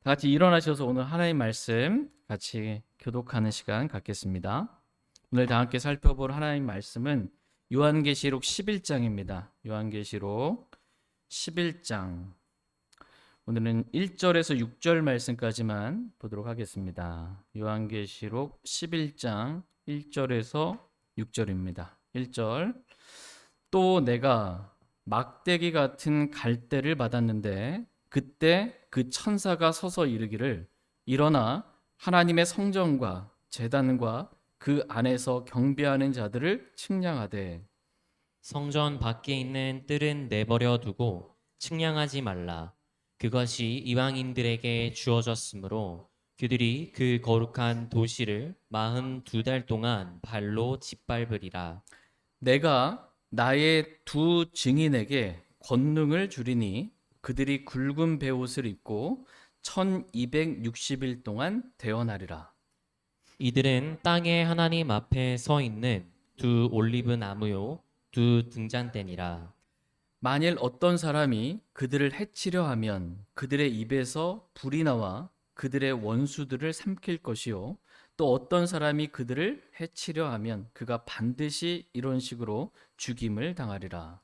다 같이 일어나셔서 오늘 하나님 말씀 같이 교독하는 시간 갖겠습니다. 오늘 다 함께 살펴볼 하나님 말씀은 요한계시록 11장입니다. 요한계시록 11장. 오늘은 1절에서 6절 말씀까지만 보도록 하겠습니다. 요한계시록 11장 1절에서 6절입니다. 1절. 또 내가 막대기 같은 갈대를 받았는데 그때 그 천사가 서서 이르기를 일어나 하나님의 성전과 제단과 그 안에서 경배하는 자들을 측량하되 성전 밖에 있는 뜰은 내버려 두고 측량하지 말라. 그것이 이방인들에게 주어졌으므로 그들이 그 거룩한 도시를 42달 동안 발로 짓밟으리라. 내가 나의 두 증인에게 권능을 주리니 그들이 굵은 베옷을 입고 1260일 동안 대언하리라. 이들은 땅의 하나님 앞에 서 있는 두 올리브 나무요 두 등잔대니라. 만일 어떤 사람이 그들을 해치려 하면 그들의 입에서 불이 나와 그들의 원수들을 삼킬 것이요 또 어떤 사람이 그들을 해치려 하면 그가 반드시 이런 식으로 죽임을 당하리라.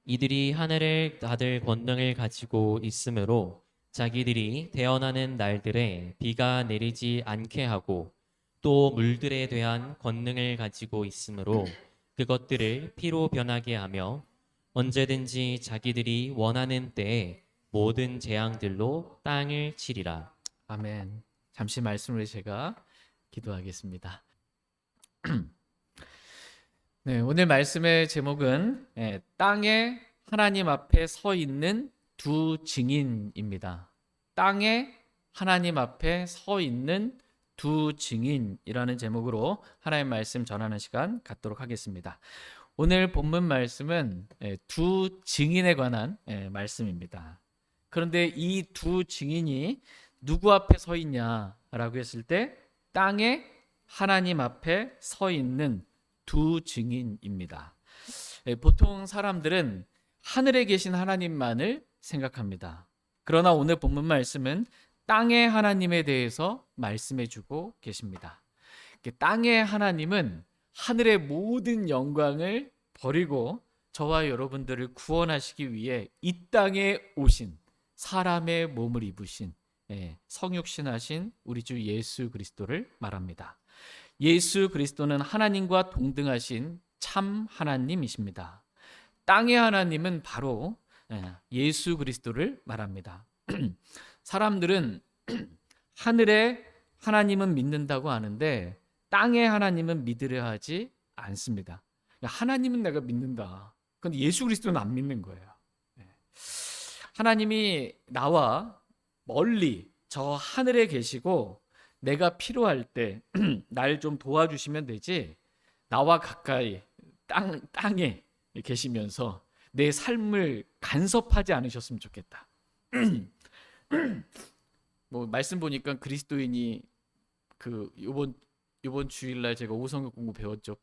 이들이 하늘을 닫을 권능을 가지고 있으므로 자기들이 대언하는 날들에 비가 내리지 않게 하고 또 물들에 대한 권능을 가지고 있으므로 그것들을 피로 변하게 하며 언제든지 자기들이 원하는 때에 모든 재앙들로 땅을 치리라. 아멘. 잠시 말씀을 제가 기도하겠습니다. 네, 오늘 말씀의 제목은 땅에 하나님 앞에 서 있는 두 증인입니다. 땅에 하나님 앞에 서 있는 두 증인이라는 제목으로 하나님 말씀 전하는 시간 갖도록 하겠습니다. 오늘 본문 말씀은 두 증인에 관한 말씀입니다. 그런데 이 두 증인이 누구 앞에 서 있냐라고 했을 때 땅에 하나님 앞에 서 있는 두 증인입니다. 보통 사람들은 하늘에 계신 하나님만을 생각합니다. 그러나 오늘 본문 말씀은 땅의 하나님에 대해서 말씀해 주고 계십니다. 땅의 하나님은 하늘의 모든 영광을 버리고 저와 여러분들을 구원하시기 위해 이 땅에 오신 사람의 몸을 입으신 성육신하신 우리 주 예수 그리스도를 말합니다. 예수 그리스도는 하나님과 동등하신 참 하나님이십니다. 땅의 하나님은 바로 예수 그리스도를 말합니다. 사람들은 하늘의 하나님은 믿는다고 하는데 땅의 하나님은 믿으려 하지 않습니다. 하나님은 내가 믿는다. 그런데 예수 그리스도는 안 믿는 거예요. 하나님이 나와 멀리 저 하늘에 계시고 내가 필요할 때 날 좀 도와주시면 되지 나와 가까이 땅에 계시면서 내 삶을 간섭하지 않으셨으면 좋겠다. 뭐 말씀 보니까 그리스도인이 그 이번 주일날 제가 오성경 공부 배웠죠.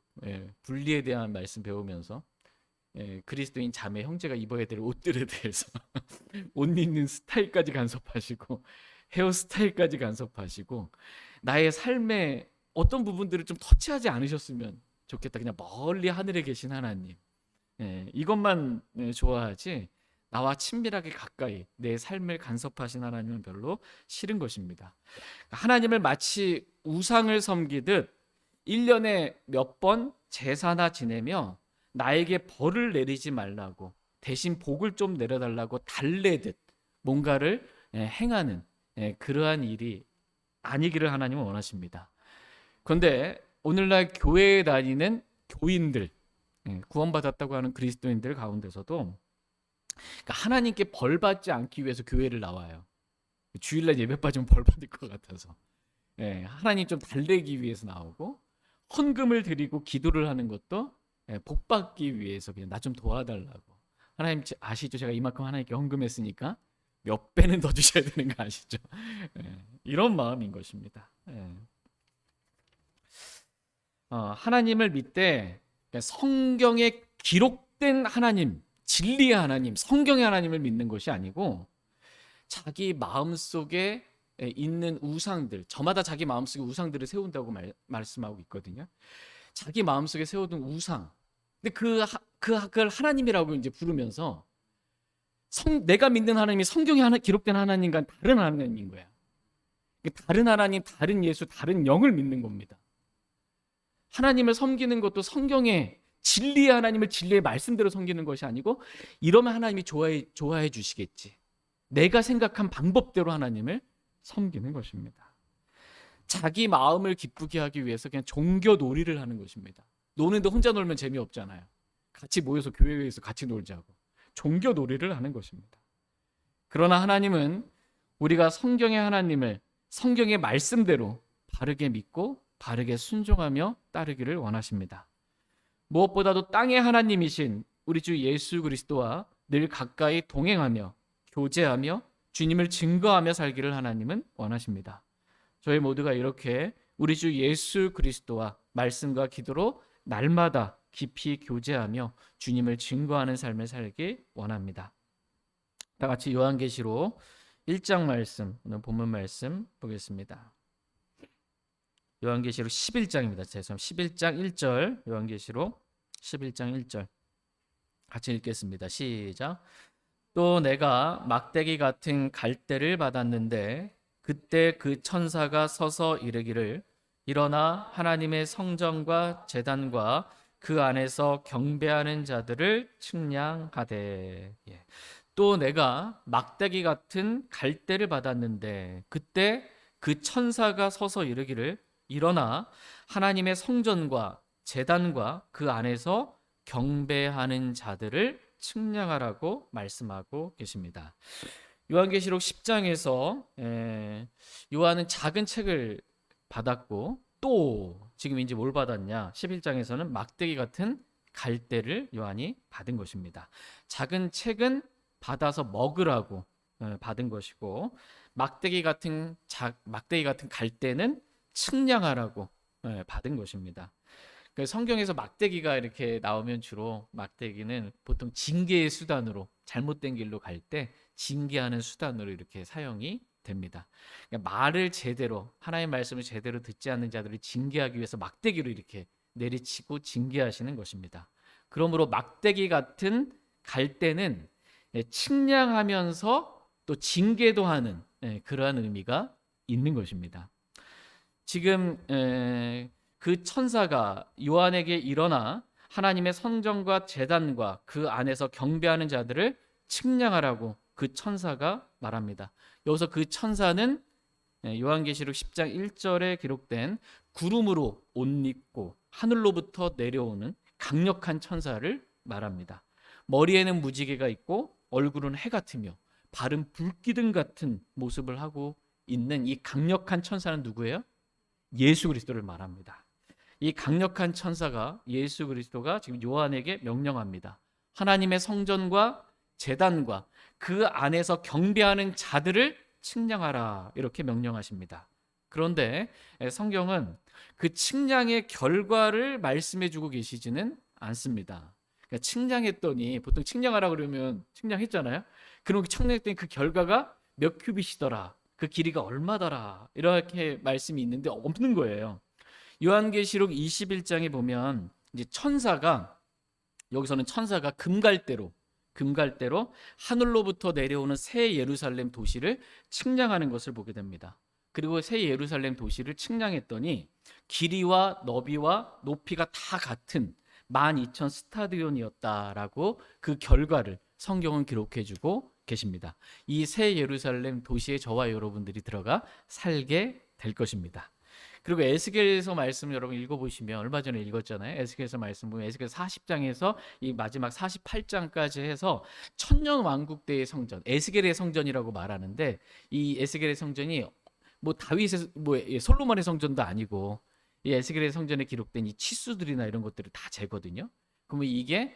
분리에 대한 말씀 배우면서 그리스도인 자매 형제가 입어야 될 옷들에 대해서 옷 입는 스타일까지 간섭하시고 헤어스타일까지 간섭하시고 나의 삶의 어떤 부분들을 좀 터치하지 않으셨으면 좋겠다. 그냥 멀리 하늘에 계신 하나님 이것만 좋아하지 나와 친밀하게 가까이 내 삶을 간섭하신 하나님은 별로 싫은 것입니다. 하나님을 마치 우상을 섬기듯 1년에 몇 번 제사나 지내며 나에게 벌을 내리지 말라고 대신 복을 좀 내려달라고 달래듯 뭔가를 행하는 그러한 일이 아니기를 하나님은 원하십니다. 그런데 오늘날 교회에 다니는 교인들 구원받았다고 하는 그리스도인들 가운데서도 하나님께 벌 받지 않기 위해서 교회를 나와요. 주일날 예배 빠지면 벌 받을 것 같아서 하나님 좀 달래기 위해서 나오고 헌금을 드리고 기도를 하는 것도 복 받기 위해서 그냥 나 좀 도와달라고. 하나님 아시죠? 제가 이만큼 하나님께 헌금했으니까 몇 배는 더 주셔야 되는 거 아시죠? 이런 마음인 것입니다. 하나님을 믿되 성경에 기록된 하나님, 진리의 하나님, 성경의 하나님을 믿는 것이 아니고 자기 마음속에 있는 우상들, 저마다 자기 마음속에 우상들을 세운다고 말씀하고 있거든요. 자기 마음속에 세워둔 우상. 근데 그걸 하나님이라고 이제 부르면서 내가 믿는 하나님이 성경에 기록된 하나님과는 다른 하나님인 거야. 다른 하나님, 다른 예수, 다른 영을 믿는 겁니다. 하나님을 섬기는 것도 성경의 진리의 하나님을 진리의 말씀대로 섬기는 것이 아니고, 이러면 하나님이 좋아해 주시겠지, 내가 생각한 방법대로 하나님을 섬기는 것입니다. 자기 마음을 기쁘게 하기 위해서 그냥 종교 놀이를 하는 것입니다. 노는데 혼자 놀면 재미없잖아요. 같이 모여서 교회에서 같이 놀자고 종교 놀이를 하는 것입니다. 그러나 하나님은 우리가 성경의 하나님을 성경의 말씀대로 바르게 믿고 바르게 순종하며 따르기를 원하십니다. 무엇보다도 땅의 하나님이신 우리 주 예수 그리스도와 늘 가까이 동행하며 교제하며 주님을 증거하며 살기를 하나님은 원하십니다. 저희 모두가 이렇게 우리 주 예수 그리스도와 말씀과 기도로 날마다 깊이 교제하며 주님을 증거하는 삶을 살기 원합니다. 다 같이 요한계시록 1장 말씀, 오늘 본문 말씀 보겠습니다. 요한계시록 11장입니다. 죄송합니다. 11장 1절, 요한계시록 11장 1절 같이 읽겠습니다. 시작. 또 내가 막대기 같은 갈대를 받았는데 그때 그 천사가 서서 이르기를 일어나 하나님의 성전과 제단과 그 안에서 경배하는 자들을 측량하되. 또 내가 막대기 같은 갈대를 받았는데 그때 그 천사가 서서 이르기를 일어나 하나님의 성전과 제단과 그 안에서 경배하는 자들을 측량하라고 말씀하고 계십니다. 요한계시록 10장에서 요한은 작은 책을 받았고, 또 지금 이제 뭘 받았냐? 11장에서는 막대기 같은 갈대를 요한이 받은 것입니다. 작은 책은 받아서 먹으라고 받은 것이고, 막대기 같은 갈대는 측량하라고 받은 것입니다. 성경에서 막대기가 이렇게 나오면 주로 막대기는 보통 징계의 수단으로, 잘못된 길로 갈 때 징계하는 수단으로 이렇게 사용이 됩니다. 말을 제대로, 하나님의 말씀을 제대로 듣지 않는 자들을 징계하기 위해서 막대기로 이렇게 내리치고 징계하시는 것입니다. 그러므로 막대기 같은 갈대는 측량하면서 또 징계도 하는 그러한 의미가 있는 것입니다. 지금 그 천사가 요한에게 일어나 하나님의 성전과 제단과 그 안에서 경배하는 자들을 측량하라고 그 천사가 말합니다. 여기서 그 천사는 요한계시록 10장 1절에 기록된 구름으로 옷 입고 하늘로부터 내려오는 강력한 천사를 말합니다. 머리에는 무지개가 있고 얼굴은 해 같으며 발은 불기둥 같은 모습을 하고 있는 이 강력한 천사는 누구예요? 예수 그리스도를 말합니다. 이 강력한 천사가, 예수 그리스도가 지금 요한에게 명령합니다. 하나님의 성전과 제단과 그 안에서 경배하는 자들을 측량하라, 이렇게 명령하십니다. 그런데 성경은 그 측량의 결과를 말씀해 주고 계시지는 않습니다. 그러니까 측량했더니, 보통 측량하라 그러면 측량했잖아요. 그럼 측량했더니 그 결과가 몇 큐빗이더라, 그 길이가 얼마더라, 이렇게 말씀이 있는데 없는 거예요. 요한계시록 21장에 보면 이제 여기서는 천사가 금갈대로 하늘로부터 내려오는 새 예루살렘 도시를 측량하는 것을 보게 됩니다. 그리고 새 예루살렘 도시를 측량했더니 길이와 너비와 높이가 다 같은 12,000 스타디온이었다라고 그 결과를 성경은 기록해주고 계십니다. 이 새 예루살렘 도시에 저와 여러분들이 들어가 살게 될 것입니다. 그리고 에스겔서 말씀 여러분 읽어보시면, 얼마 전에 읽었잖아요. 에스겔서 말씀 보면 에스겔 40장에서 이 마지막 48장까지 해서 천년 왕국 때의 성전, 에스겔의 성전이라고 말하는데, 이 에스겔의 성전이 뭐 다윗의 솔로몬의 성전도 아니고, 이 에스겔의 성전에 기록된 이 치수들이나 이런 것들을 다 재거든요. 그러면 이게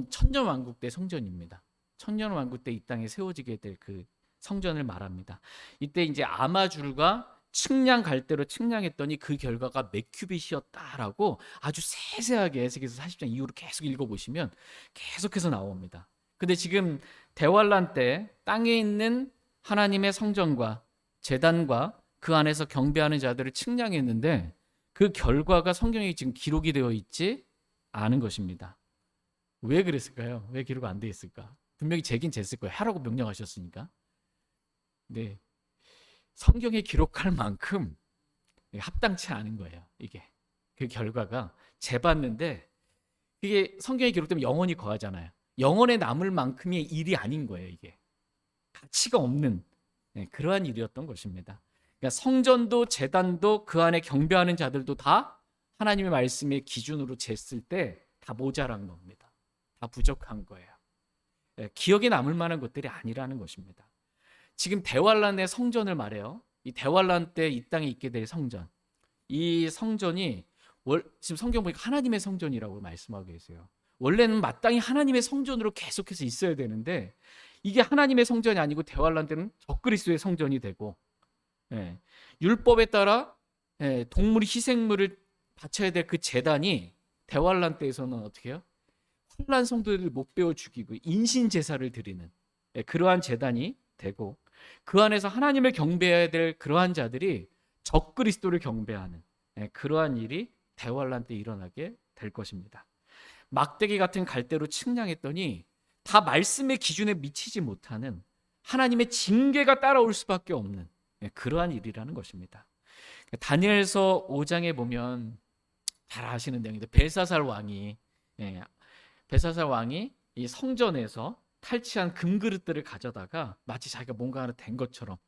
천년 왕국 때 성전입니다. 천년 왕국 때 이 땅에 세워지게 될 그 성전을 말합니다. 이때 이제 아마줄과 측량 갈대로 측량했더니 그 결과가 몇 큐빗이었다라고 아주 세세하게 에스겔서 40장 이후로 계속 읽어보시면 계속해서 나옵니다. 근데 지금 대환란 때 땅에 있는 하나님의 성전과 제단과 그 안에서 경배하는 자들을 측량했는데 그 결과가 성경에 지금 기록이 되어 있지 않은 것입니다. 왜 그랬을까요? 왜 기록 안 되어 있을까? 분명히 재긴 쟀을 거예요. 하라고 명령하셨으니까. 네, 성경에 기록할 만큼 합당치 않은 거예요. 이게 그 결과가 재봤는데 이게 성경에 기록되면 영원히 거하잖아요. 영원에 남을 만큼의 일이 아닌 거예요. 이게 가치가 없는 그러한 일이었던 것입니다. 그러니까 성전도 제단도 그 안에 경배하는 자들도 다 하나님의 말씀의 기준으로 쟀을 때 다 모자란 겁니다. 다 부족한 거예요. 기억에 남을 만한 것들이 아니라는 것입니다. 지금 대환란의 성전을 말해요. 이 대환란 때 이 땅에 있게 될 성전. 이 성전이 지금 성경 보니까 하나님의 성전이라고 말씀하고 계세요. 원래는 마땅히 하나님의 성전으로 계속해서 있어야 되는데 이게 하나님의 성전이 아니고 대환란 때는 적그리스도의 성전이 되고, 율법에 따라 동물 희생물을 바쳐야 될 그 제단이 대환란 때에서는 어떻게 해요? 혼란 성도들을 못 배워 죽이고 인신 제사를 드리는 그러한 제단이 되고, 그 안에서 하나님을 경배해야 될 그러한 자들이 적그리스도를 경배하는 그러한 일이 대환란 때 일어나게 될 것입니다. 막대기 같은 갈대로 측량했더니 다 말씀의 기준에 미치지 못하는 하나님의 징계가 따라올 수밖에 없는 그러한 일이라는 것입니다. 다니엘서 5장에 보면 잘 아시는 내용인데 벨사살 왕이 이 성전에서 탈취한 금그릇들을 가져다가 마치 자기가 뭔가 하나 된 것처럼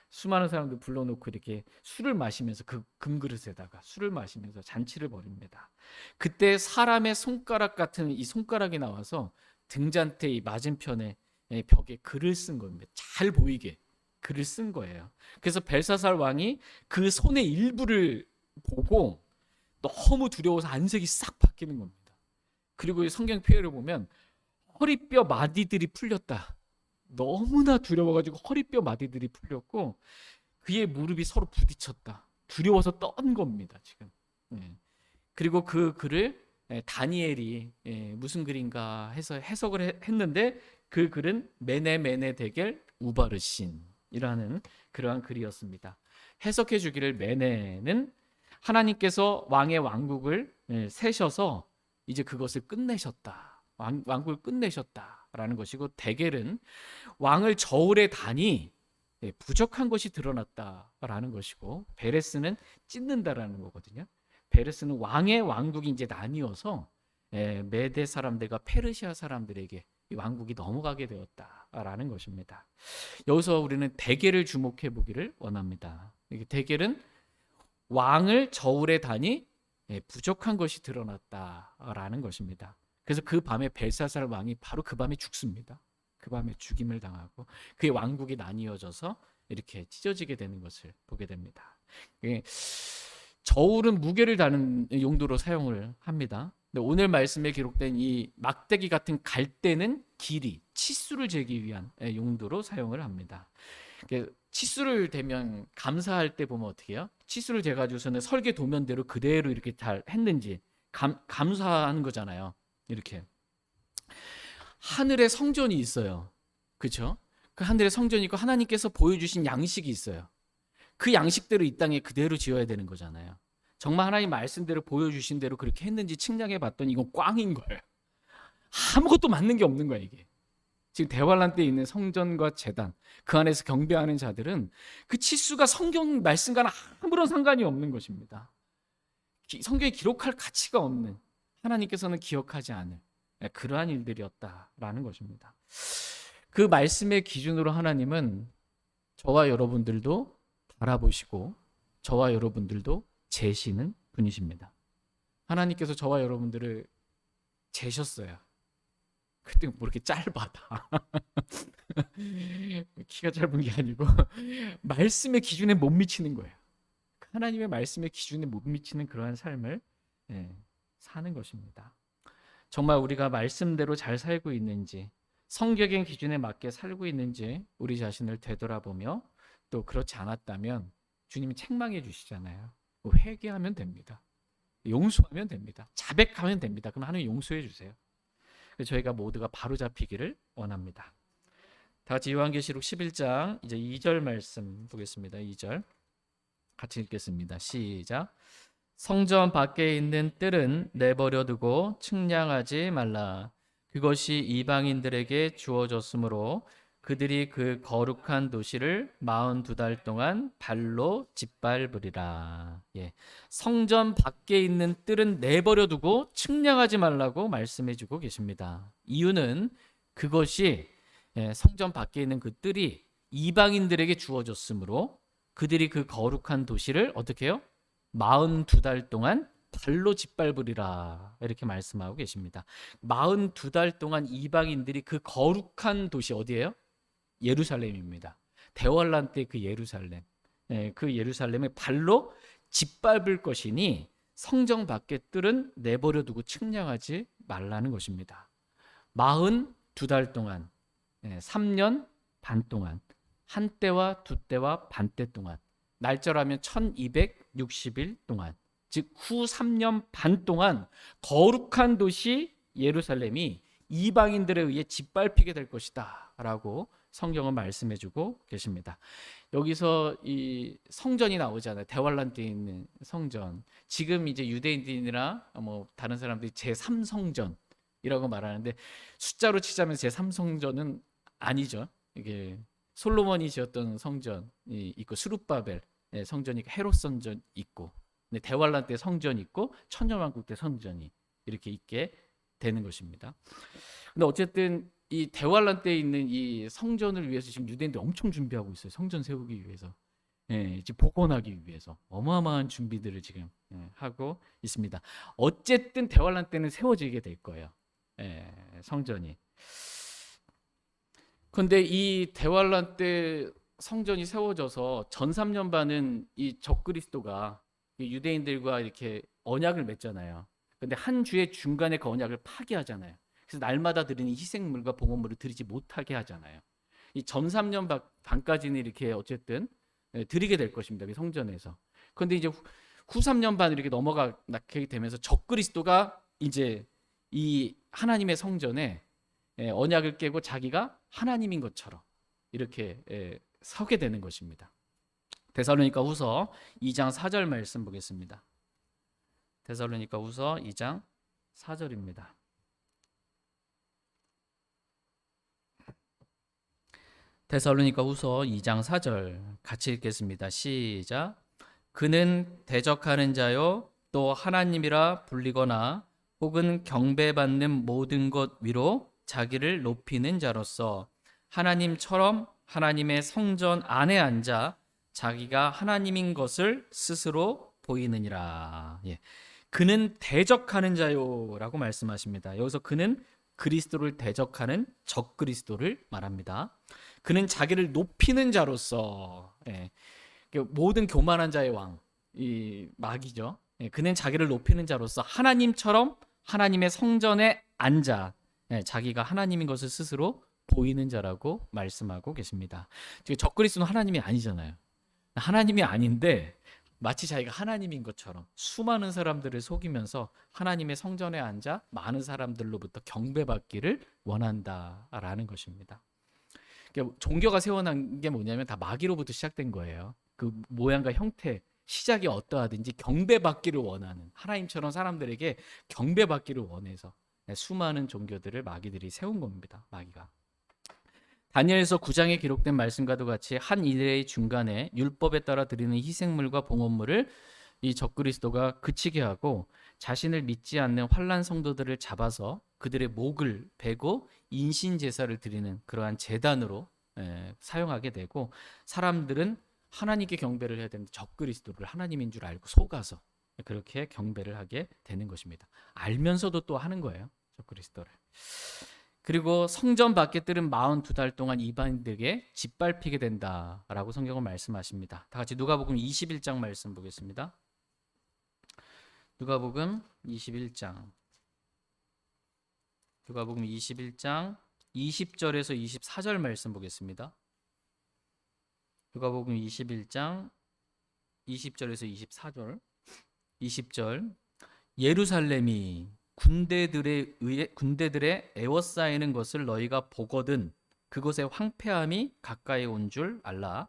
수많은 사람들 불러놓고 이렇게 술을 마시면서 그 금그릇에다가 술을 마시면서 잔치를 벌입니다. 그때 사람의 손가락 같은 이 손가락이 나와서 등잔대 이 맞은편에 벽에 글을 쓴 겁니다. 잘 보이게 글을 쓴 거예요. 그래서 벨사살 왕이 그 손의 일부를 보고 너무 두려워서 안색이 싹 바뀌는 겁니다. 그리고 성경 표현을 보면 허리뼈 마디들이 풀렸다. 너무나 두려워가지고 허리뼈 마디들이 풀렸고 그의 무릎이 서로 부딪혔다. 두려워서 떤 겁니다. 지금. 그리고 그 글을 다니엘이 무슨 글인가 해서 해석을 했는데 그 글은 메네 데겔 우바르신이라는 그러한 글이었습니다. 해석해 주기를 메네는 하나님께서 왕의 왕국을 세셔서 이제 그것을 끝내셨다. 왕국을 끝내셨다라는 것이고, 데겔은 왕을 저울에 다니 부족한 것이 드러났다라는 것이고, 베레스는 찢는다라는 거거든요. 베레스는 왕의 왕국이 이제 나뉘어서 메대 사람들과 페르시아 사람들에게 이 왕국이 넘어가게 되었다라는 것입니다. 여기서 우리는 데겔을 주목해 보기를 원합니다. 데겔은 왕을 저울에 다니 부족한 것이 드러났다라는 것입니다. 그래서 그 밤에 벨사살 왕이 바로 그 밤에 죽습니다. 그 밤에 죽임을 당하고 그의 왕국이 나뉘어져서 이렇게 찢어지게 되는 것을 보게 됩니다. 저울은 무게를 다는 용도로 사용을 합니다. 근데 오늘 말씀에 기록된 이 막대기 같은 갈대는 길이, 치수를 재기 위한 용도로 사용을 합니다. 치수를 대면 감사할 때 보면 어떻게 해요? 치수를 재가지고서는 설계 도면대로 그대로 이렇게 잘 했는지 감사하는 거잖아요. 이렇게 하늘에 성전이 있어요. 그렇죠? 그 하늘에 성전이 있고 하나님께서 보여주신 양식이 있어요. 그 양식대로 이 땅에 그대로 지어야 되는 거잖아요. 정말 하나님 말씀대로 보여주신 대로 그렇게 했는지 측량해 봤더니 이건 꽝인 거예요. 아무것도 맞는 게 없는 거예요. 이게 지금 대환란 때 있는 성전과 제단, 그 안에서 경배하는 자들은 그 치수가 성경 말씀과는 아무런 상관이 없는 것입니다. 성경에 기록할 가치가 없는, 하나님께서는 기억하지 않을 그러한 일들이었다라는 것입니다. 그 말씀의 기준으로 하나님은 저와 여러분들도 바라보시고 저와 여러분들도 재시는 분이십니다. 하나님께서 저와 여러분들을 재셨어요. 그때 뭐 이렇게 짧아다. 키가 짧은 게 아니고 말씀의 기준에 못 미치는 거예요. 하나님의 말씀의 기준에 못 미치는 그러한 삶을 사는 것입니다. 정말 우리가 말씀대로 잘 살고 있는지, 성경의 기준에 맞게 살고 있는지 우리 자신을 되돌아보며, 또 그렇지 않았다면 주님이 책망해 주시잖아요. 회개하면 됩니다. 용서하면 됩니다. 자백하면 됩니다. 그럼 하나님 용서해 주세요. 저희가 모두가 바로 잡히기를 원합니다. 다 같이 요한계시록 11장 이제 2절 말씀 보겠습니다. 2절 같이 읽겠습니다. 시작. 성전 밖에 있는 뜰은 내버려 두고 측량하지 말라. 그것이 이방인들에게 주어졌으므로 그들이 그 거룩한 도시를 42달 동안 발로 짓밟으리라. 예. 성전 밖에 있는 뜰은 내버려 두고 측량하지 말라고 말씀해 주고 계십니다. 이유는 그것이 성전 밖에 있는 그 뜰이 이방인들에게 주어졌으므로 그들이 그 거룩한 도시를 어떻게 해요? 42달 동안 발로 짓밟으리라 이렇게 말씀하고 계십니다. 42달 동안 이방인들이 그 거룩한 도시 어디예요? 예루살렘입니다. 대환란 때 그 예루살렘, 그 예루살렘에 발로 짓밟을 것이니 성전 밖의 뜰은 내버려 두고 측량하지 말라는 것입니다. 42달 동안, 3년 반 동안, 한 때와 두 때와 반 때 동안, 날짜라면 1260일 동안, 즉 후 3년 반 동안 거룩한 도시 예루살렘이 이방인들에 의해 짓밟히게 될 것이다 라고 성경은 말씀해주고 계십니다. 여기서 이 성전이 나오잖아요. 대환란 때 있는 성전. 지금 이제 유대인들이나 뭐 다른 사람들이 제3성전이라고 말하는데 숫자로 치자면 제3성전은 아니죠. 이게 솔로몬이 지었던 성전이 있고 스룹바벨 성전이 헤롯 성전 있고 대환란 때 성전이 있고 천년왕국 때 성전이 이렇게 있게 되는 것입니다. 근데 어쨌든 이 대환란 때 있는 이 성전을 위해서 지금 유대인들이 엄청 준비하고 있어요. 성전 세우기 위해서, 지금 복원하기 위해서 어마어마한 준비들을 지금 하고 있습니다. 어쨌든 대환란 때는 세워지게 될 거예요. 성전이. 그런데 이 대환란 때 성전이 세워져서 전 3년 반은 이 적그리스도가 유대인들과 이렇게 언약을 맺잖아요. 근데 한 주의 중간에 그 언약을 파기하잖아요. 그래서 날마다 드리는 희생물과 봉헌물을 드리지 못하게 하잖아요. 이 전 3년 반까지는 이렇게 어쨌든 드리게 될 것입니다. 그 성전에서. 그런데 이제 후 3년 반 이렇게 넘어가게 되면서 적그리스도가 이제 이 하나님의 성전에 언약을 깨고 자기가 하나님인 것처럼 이렇게 서게 되는 것입니다. 데살로니가 후서 2장 4절 말씀 보겠습니다. 데살로니가 후서 2장 4절입니다. 데살로니가 후서 2장 4절 같이 읽겠습니다. 시작. 그는 대적하는 자요 또 하나님이라 불리거나 혹은 경배받는 모든 것 위로 자기를 높이는 자로서 하나님처럼 하나님의 성전 안에 앉아 자기가 하나님인 것을 스스로 보이느니라. 그는 대적하는 자요라고 말씀하십니다. 여기서 그는 그리스도를 대적하는 적그리스도를 말합니다. 그는 자기를 높이는 자로서 모든 교만한 자의 왕, 이 마귀죠. 그는 자기를 높이는 자로서 하나님처럼 하나님의 성전에 앉아 자기가 하나님인 것을 스스로 보이는 자라고 말씀하고 계십니다. 적그리스도는 하나님이 아니잖아요. 하나님이 아닌데 마치 자기가 하나님인 것처럼 수많은 사람들을 속이면서 하나님의 성전에 앉아 많은 사람들로부터 경배받기를 원한다라는 것입니다. 그러니까 종교가 세워난 게 뭐냐면 다 마귀로부터 시작된 거예요. 그 모양과 형태, 시작이 어떠하든지 경배받기를 원하는, 하나님처럼 사람들에게 경배받기를 원해서 수많은 종교들을 마귀들이 세운 겁니다. 마귀가. 다니엘서 9장에 기록된 말씀과도 같이 한 일의 중간에 율법에 따라 드리는 희생물과 봉헌물을 이 적그리스도가 그치게 하고 자신을 믿지 않는 환난 성도들을 잡아서 그들의 목을 베고 인신 제사를 드리는 그러한 제단으로 사용하게 되고, 사람들은 하나님께 경배를 해야 되는데 적그리스도를 하나님인 줄 알고 속아서 그렇게 경배를 하게 되는 것입니다. 알면서도 또 하는 거예요, 적그리스도를. 그리고 성전 밖의 뜰은 42달 동안 이방인들에게 짓밟히게 된다라고 성경은 말씀하십니다. 다 같이 누가복음 21장 말씀 보겠습니다. 누가복음 21장 20절에서 24절 말씀 보겠습니다. 누가복음 21장 20절에서 24절. 20절. 예루살렘이 군대들에 의해 군대들의 에워싸이는 것을 너희가 보거든 그곳의 황폐함이 가까이 온 줄 알라.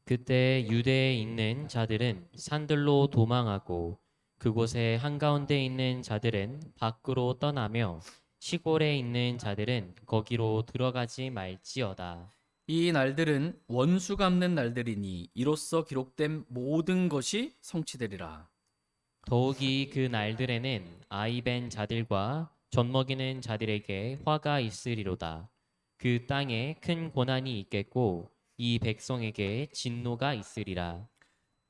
그때 유대에 있는 자들은 산들로 도망하고 그곳의 한가운데 있는 자들은 밖으로 떠나며 시골에 있는 자들은 거기로 들어가지 말지어다. 이 날들은 원수 갚는 날들이니 이로써 기록된 모든 것이 성취되리라. 더욱이 그 날들에는 아이 벤 자들과 젖먹이는 자들에게 화가 있으리로다. 그 땅에 큰 고난이 있겠고 이 백성에게 진노가 있으리라.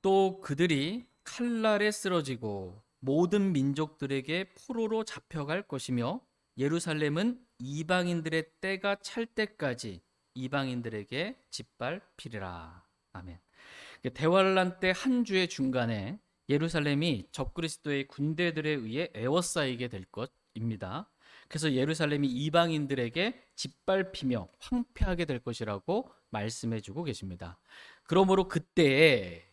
또 그들이 칼날에 쓰러지고 모든 민족들에게 포로로 잡혀갈 것이며 예루살렘은 이방인들의 때가 찰 때까지 이방인들에게 짓밟히리라. 아멘. 대환란 때 한 주의 중간에 예루살렘이 적그리스도의 군대들에 의해 에워싸이게 될 것입니다. 그래서 예루살렘이 이방인들에게 짓밟히며 황폐하게 될 것이라고 말씀해 주고 계십니다. 그러므로 그때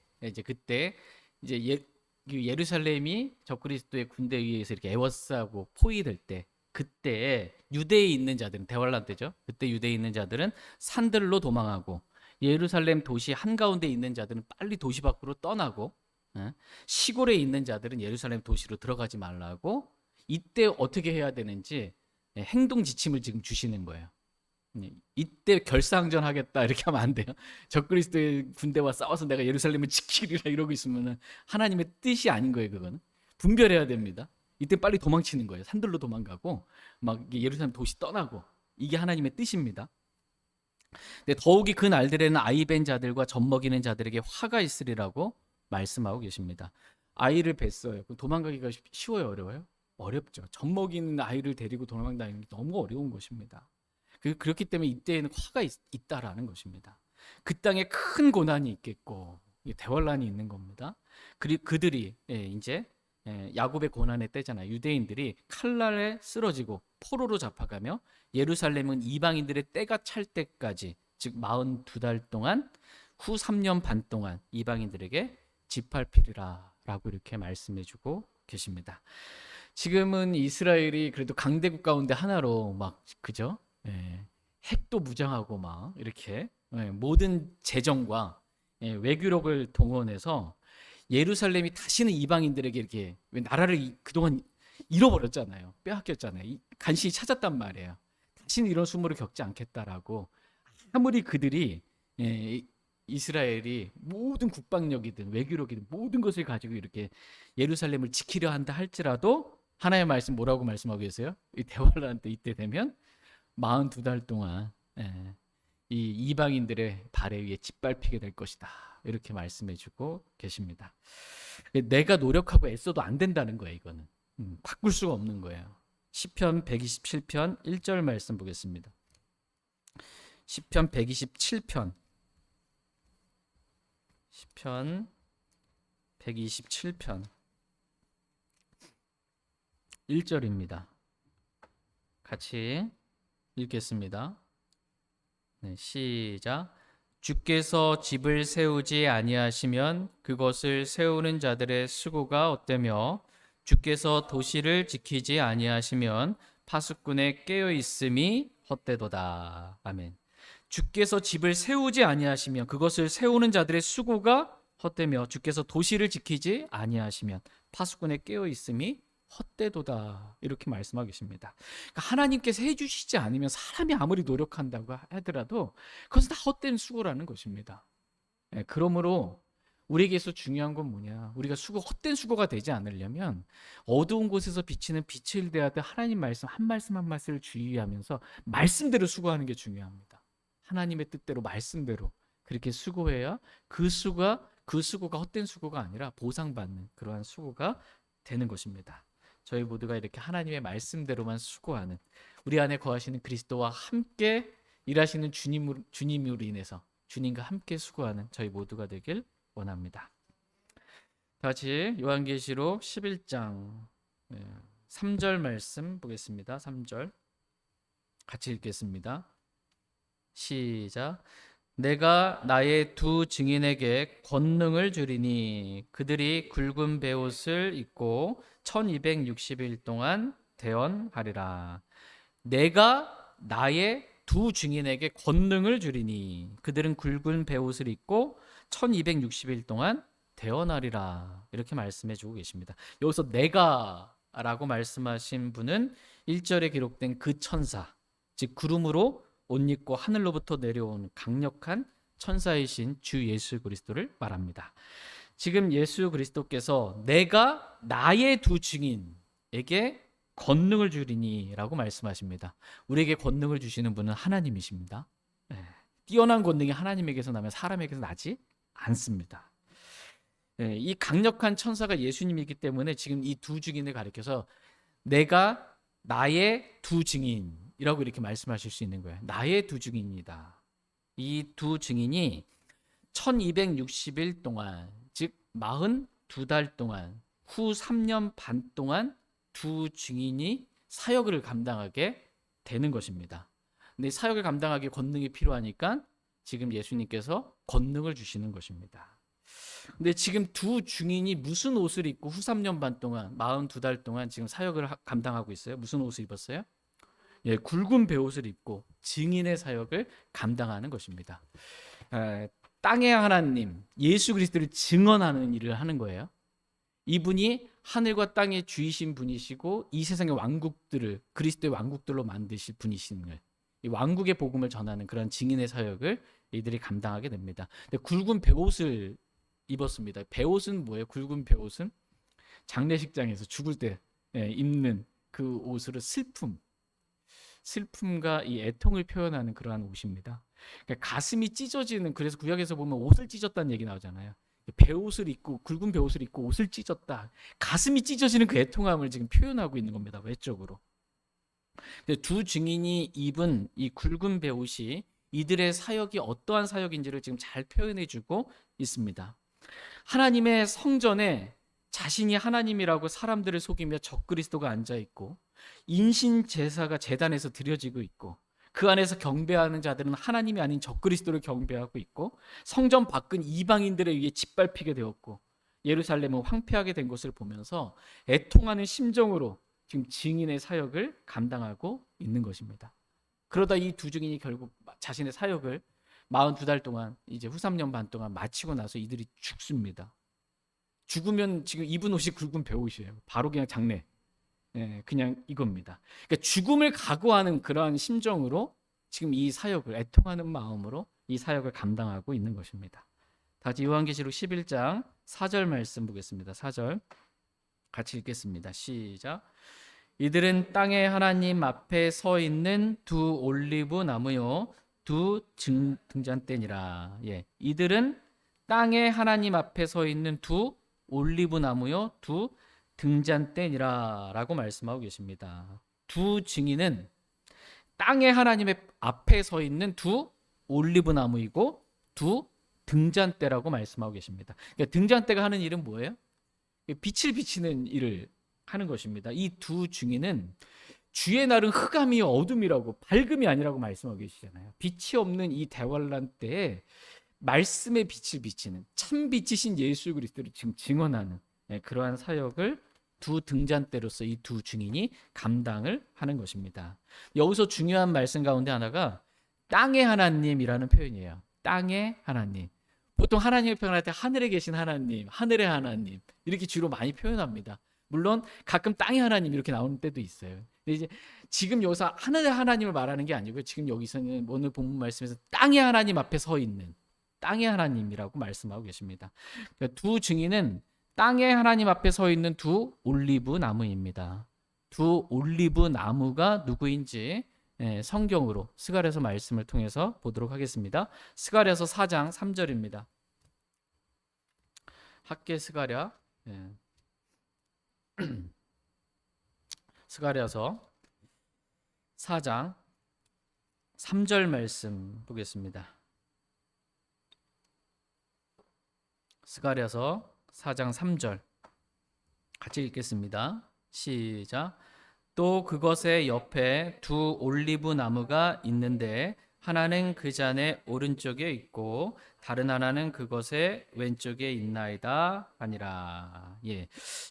예루살렘이 적그리스도의 군대에 의해서 이렇게 에워싸고 포위될 때, 그때 유대에 있는 자들은, 대환란 때죠. 그때 유대에 있는 자들은 산들로 도망하고 예루살렘 도시 한가운데 있는 자들은 빨리 도시 밖으로 떠나고, 시골에 있는 자들은 예루살렘 도시로 들어가지 말라고, 이때 어떻게 해야 되는지 행동 지침을 지금 주시는 거예요. 이때 결사항전 하겠다 이렇게 하면 안 돼요. 적그리스도의 군대와 싸워서 내가 예루살렘을 지키리라 이러고 있으면 하나님의 뜻이 아닌 거예요. 그거는 분별해야 됩니다. 이때 빨리 도망치는 거예요. 산들로 도망가고 막 예루살렘 도시 떠나고, 이게 하나님의 뜻입니다. 근데 더욱이 그 날들에는 아이 벤 자들과 젖먹이는 자들에게 화가 있으리라고 말씀하고 계십니다. 아이를 뱄어요. 도망가기가 쉬워요, 어려워요? 어렵죠. 젖먹이는 아이를 데리고 도망다니는 게 너무 어려운 것입니다. 그렇기 때문에 이때에는 화가 있다라는 것입니다. 그 땅에 큰 고난이 있겠고 대환란이 있는 겁니다. 그리고 그들이 이제 야곱의 고난의 때잖아요. 유대인들이 칼날에 쓰러지고 포로로 잡혀가며 예루살렘은 이방인들의 때가 찰 때까지, 즉 42달 동안, 후 3년 반 동안 이방인들에게 짓밟히리라 라고 이렇게 말씀해주고 계십니다. 지금은 이스라엘이 그래도 강대국 가운데 하나로 막, 그죠? 핵도 무장하고 막 이렇게 모든 재정과 외교력을 동원해서 예루살렘이 다시는 이방인들에게 이렇게, 왜 나라를 그동안 잃어버렸잖아요. 빼앗겼잖아요. 간신히 찾았단 말이에요. 다시는 이런 수모를 겪지 않겠다라고. 아무리 그들이 이스라엘이 모든 국방력이든 외교력이든 모든 것을 가지고 이렇게 예루살렘을 지키려 한다 할지라도 하나님의 말씀 뭐라고 말씀하고 계세요? 이 대환란 때 이때 되면 42달 동안 이 이방인들의 발에 의해 짓밟히게 될 것이다. 이렇게 말씀해주고 계십니다. 내가 노력하고 애써도 안 된다는 거예요. 이거는 바꿀 수가 없는 거예요. 시편 127편 1절 말씀 보겠습니다. 시편 127편 1절입니다. 같이 읽겠습니다. 네, 시작. 주께서 집을 세우지 아니하시면 그것을 세우는 자들의 수고가 헛되며 주께서 도시를 지키지 아니하시면 파수꾼의 깨어 있음이 헛되도다. 아멘. 주께서 집을 세우지 아니하시면 그것을 세우는 자들의 수고가 헛되며 주께서 도시를 지키지 아니하시면 파수꾼의 깨어 있음이 헛되도다. 이렇게 말씀하고 계십니다. 그러니까 하나님께서 해주시지 않으면 사람이 아무리 노력한다고 하더라도 그것은 다 헛된 수고라는 것입니다. 그러므로 우리에게서 중요한 건 뭐냐? 우리가 헛된 수고가 되지 않으려면 어두운 곳에서 비치는 빛을 대하듯 하나님 말씀 한 말씀 한 말씀을 주의하면서 말씀대로 수고하는 게 중요합니다. 하나님의 뜻대로 말씀대로 그렇게 수고해야 그 수고가 헛된 수고가 아니라 보상받는 그러한 수고가 되는 것입니다. 저희 모두가 이렇게 하나님의 말씀대로만 수고하는, 우리 안에 거하시는 그리스도와 함께 일하시는 주님으로 인해서 주님과 함께 수고하는 저희 모두가 되길 원합니다. 다시 요한계시록 11장 3절 말씀 보겠습니다. 3절 같이 읽겠습니다. 시작. 내가 나의 두 증인에게 권능을 주리니 그들이 굵은 베옷을 입고 1260일 동안 대언하리라. 내가 나의 두 증인에게 권능을 주리니 그들은 굵은 베옷을 입고 1260일 동안 대언하리라. 이렇게 말씀해 주고 계십니다. 여기서 내가라고 말씀하신 분은 1절에 기록된 그 천사, 즉 구름으로 옷 입고 하늘로부터 내려온 강력한 천사이신 주 예수 그리스도를 말합니다. 지금 예수 그리스도께서 내가 나의 두 증인에게 권능을 주리니라고 말씀하십니다. 우리에게 권능을 주시는 분은 하나님이십니다. 뛰어난 권능이 하나님에게서 나면 사람에게서 나지 않습니다. 이 강력한 천사가 예수님이기 때문에 지금 이 두 증인을 가리켜서 내가 나의 두 증인이라고 이렇게 말씀하실 수 있는 거예요. 나의 두 증인이다. 이 두 증인이 1260일 동안, 즉 42달 동안, 후 3년 반 동안 두 증인이 사역을 감당하게 되는 것입니다. 근데 사역을 감당하기 권능이 필요하니까 지금 예수님께서 권능을 주시는 것입니다. 근데 지금 두 증인이 무슨 옷을 입고 후 3년 반 동안 42달 동안 지금 사역을 감당하고 있어요? 무슨 옷을 입었어요? 예, 굵은 베옷을 입고 증인의 사역을 감당하는 것입니다. 땅의 하나님 예수 그리스도를 증언하는 일을 하는 거예요. 이분이 하늘과 땅의 주이신 분이시고 이 세상의 왕국들을 그리스도의 왕국들로 만드실 분이신 걸, 이 왕국의 복음을 전하는 그런 증인의 사역을 이들이 감당하게 됩니다. 근데 굵은 베옷을 입었습니다. 베옷은 뭐예요? 굵은 베옷은 장례식장에서 죽을 때 입는 그 옷으로 슬픔과 이 애통을 표현하는 그러한 옷입니다. 그러니까 가슴이 찢어지는, 그래서 구약에서 보면 옷을 찢었다는 얘기 나오잖아요. 베옷을 입고 굵은 베옷을 입고 옷을 찢었다. 가슴이 찢어지는 그 애통함을 지금 표현하고 있는 겁니다. 외적으로. 두 증인이 입은 이 굵은 베옷이 이들의 사역이 어떠한 사역인지를 지금 잘 표현해주고 있습니다. 하나님의 성전에 자신이 하나님이라고 사람들을 속이며 적그리스도가 앉아있고 인신 제사가 제단에서 드려지고 있고 그 안에서 경배하는 자들은 하나님이 아닌 적그리스도를 경배하고 있고 성전 밖은 이방인들에 의해 짓밟히게 되었고 예루살렘은 황폐하게 된 것을 보면서 애통하는 심정으로 지금 증인의 사역을 감당하고 있는 것입니다. 그러다 이 두 증인이 결국 자신의 사역을 42달 동안, 이제 후 3년 반 동안 마치고 나서 이들이 죽습니다. 죽으면 지금 입은 옷이 굵은 베옷이에요. 바로 그냥 장례. 그냥 이겁니다. 그러니까 죽음을 각오하는 그러한 심정으로 지금 이 사역을, 애통하는 마음으로 이 사역을 감당하고 있는 것입니다. 다시 요한계시록 11장 4절 말씀 보겠습니다. 4절 같이 읽겠습니다. 시작. 이들은 땅의 하나님 앞에 서 있는 두 올리브 나무요 두 등잔대니라. 이들은 땅의 하나님 앞에 서 있는 두 올리브 나무요 두 등잔대니라 라고 말씀하고 계십니다. 두 증인은 땅의 하나님의 앞에 서 있는 두 올리브 나무이고 두 등잔대라고 말씀하고 계십니다. 그러니까 등잔대가 하는 일은 뭐예요? 빛을 비치는 일을 하는 것입니다. 이 두 증인은 주의 날은 흑암이 어둠이라고, 밝음이 아니라고 말씀하고 계시잖아요. 빛이 없는 이 대환란 때에 말씀의 빛을 비치는 참 빛이신 예수 그리스도를 지금 증언하는 그러한 사역을 두 등잔대로서 이 두 증인이 감당을 하는 것입니다. 여기서 중요한 말씀 가운데 하나가 땅의 하나님이라는 표현이에요. 땅의 하나님. 보통 하나님을 표현할 때 하늘에 계신 하나님, 하늘의 하나님 이렇게 주로 많이 표현합니다. 물론 가끔 땅의 하나님 이렇게 나오는 때도 있어요. 근데 이제 지금 여기서 하늘의 하나님을 말하는 게 아니고요. 지금 여기서는 오늘 본문 말씀에서 땅의 하나님 앞에 서 있는 땅의 하나님이라고 말씀하고 계십니다. 그러니까 두 증인은 땅의 하나님 앞에 서 있는 두 올리브 나무입니다. 두 올리브 나무가 누구인지 성경으로 스가랴서 말씀을 통해서 보도록 하겠습니다. 스가랴서 4장 3절입니다. 학계 스가랴 스가랴서 4장 3절 말씀 보겠습니다. 스가랴서 4장 3절 같이 읽겠습니다. 시작. 또 그것의 옆에 두 올리브 나무가 있는데 하나는 그 잔의 오른쪽에 있고 다른 하나는 그것의 왼쪽에 있나이다 하니라.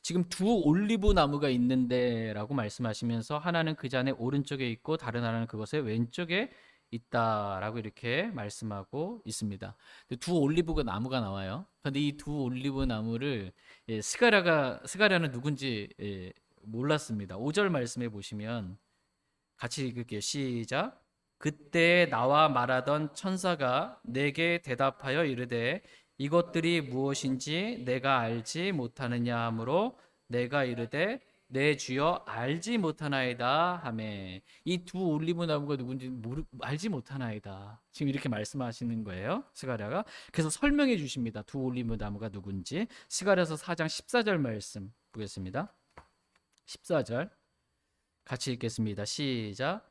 지금 두 올리브 나무가 있는데라고 말씀하시면서 하나는 그 잔의 오른쪽에 있고 다른 하나는 그것의 왼쪽에 있다라고 이렇게 말씀하고 있습니다. 두 올리브 나무가 나와요. 그런데 이 두 올리브 나무를 스가랴는 누군지 몰랐습니다. 5절 말씀해 보시면 같이 읽을게요. 시작. 그때 나와 말하던 천사가 내게 대답하여 이르되 이것들이 무엇인지 내가 알지 못하느냐 하므로 내가 이르되 내 주여 알지 못하나이다 하매. 이 두 올리브 나무가 누군지 알지 못하나이다. 지금 이렇게 말씀하시는 거예요. 스가랴가. 그래서 설명해 주십니다. 두 올리브 나무가 누군지. 스가랴서 4장 14절 말씀 보겠습니다. 14절 같이 읽겠습니다. 시작.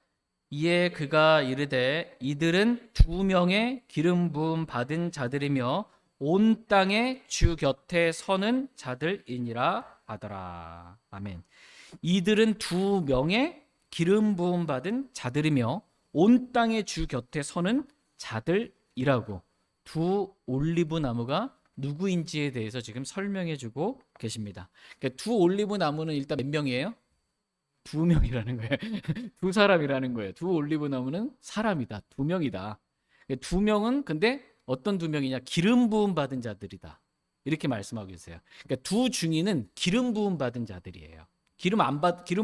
이에 그가 이르되 이들은 두 명의 기름 부음 받은 자들이며 온 땅의 주 곁에 서는 자들이니라 하더라. 아멘. 이들은 두 명의 기름 부음 받은 자들이며 온 땅의 주 곁에 서는 자들이라고 두 올리브 나무가 누구인지에 대해서 지금 설명해 주고 계십니다. 그러니까 두 올리브 나무는 일단 몇 명이에요? 두 명이라는 거예요. 두 사람이라는 거예요. 두 올리브 나무는 사람이다. 두 명이다. 두 명은 근데 어떤 두 명이냐? 기름 부음 받은 자들이다. 이렇게 말씀하고 계세요. 그러니까 두 증인은 기름 부음 받은 자들이에요. 기름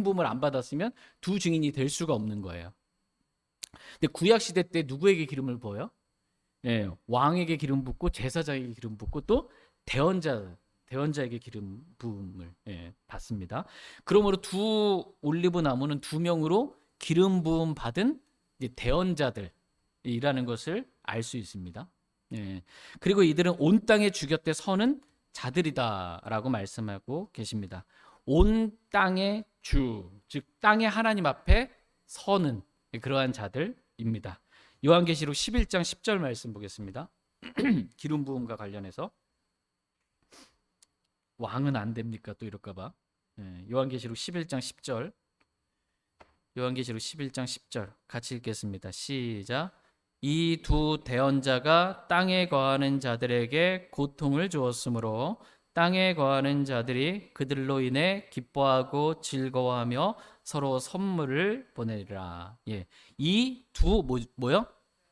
부음을 안 받았으면 두 증인이 될 수가 없는 거예요. 근데 구약 시대 때 누구에게 기름을 부어요? 예, 왕에게 기름 붓고 제사장에게 기름 붓고 또 대언자에게 기름 부음을 받습니다. 그러므로 두 올리브 나무는 두 명으로 기름 부음 받은 대언자들이라는 것을 알 수 있습니다. 그리고 이들은 온 땅의 주 곁에 서는 자들이다라고 말씀하고 계십니다. 온 땅의 주, 즉 땅의 하나님 앞에 서는 그러한 자들입니다. 요한계시록 11장 10절 말씀 보겠습니다. 기름 부음과 관련해서 왕은 안 됩니까? 또 이럴까봐. 요한계시록 11장 10절. 요한계시록 11장 10절 같이 읽겠습니다. 시작. 이 두 대언자가 땅에 거하는 자들에게 고통을 주었으므로 땅에 거하는 자들이 그들로 인해 기뻐하고 즐거워하며 서로 선물을 보내리라. 이 두 뭐요?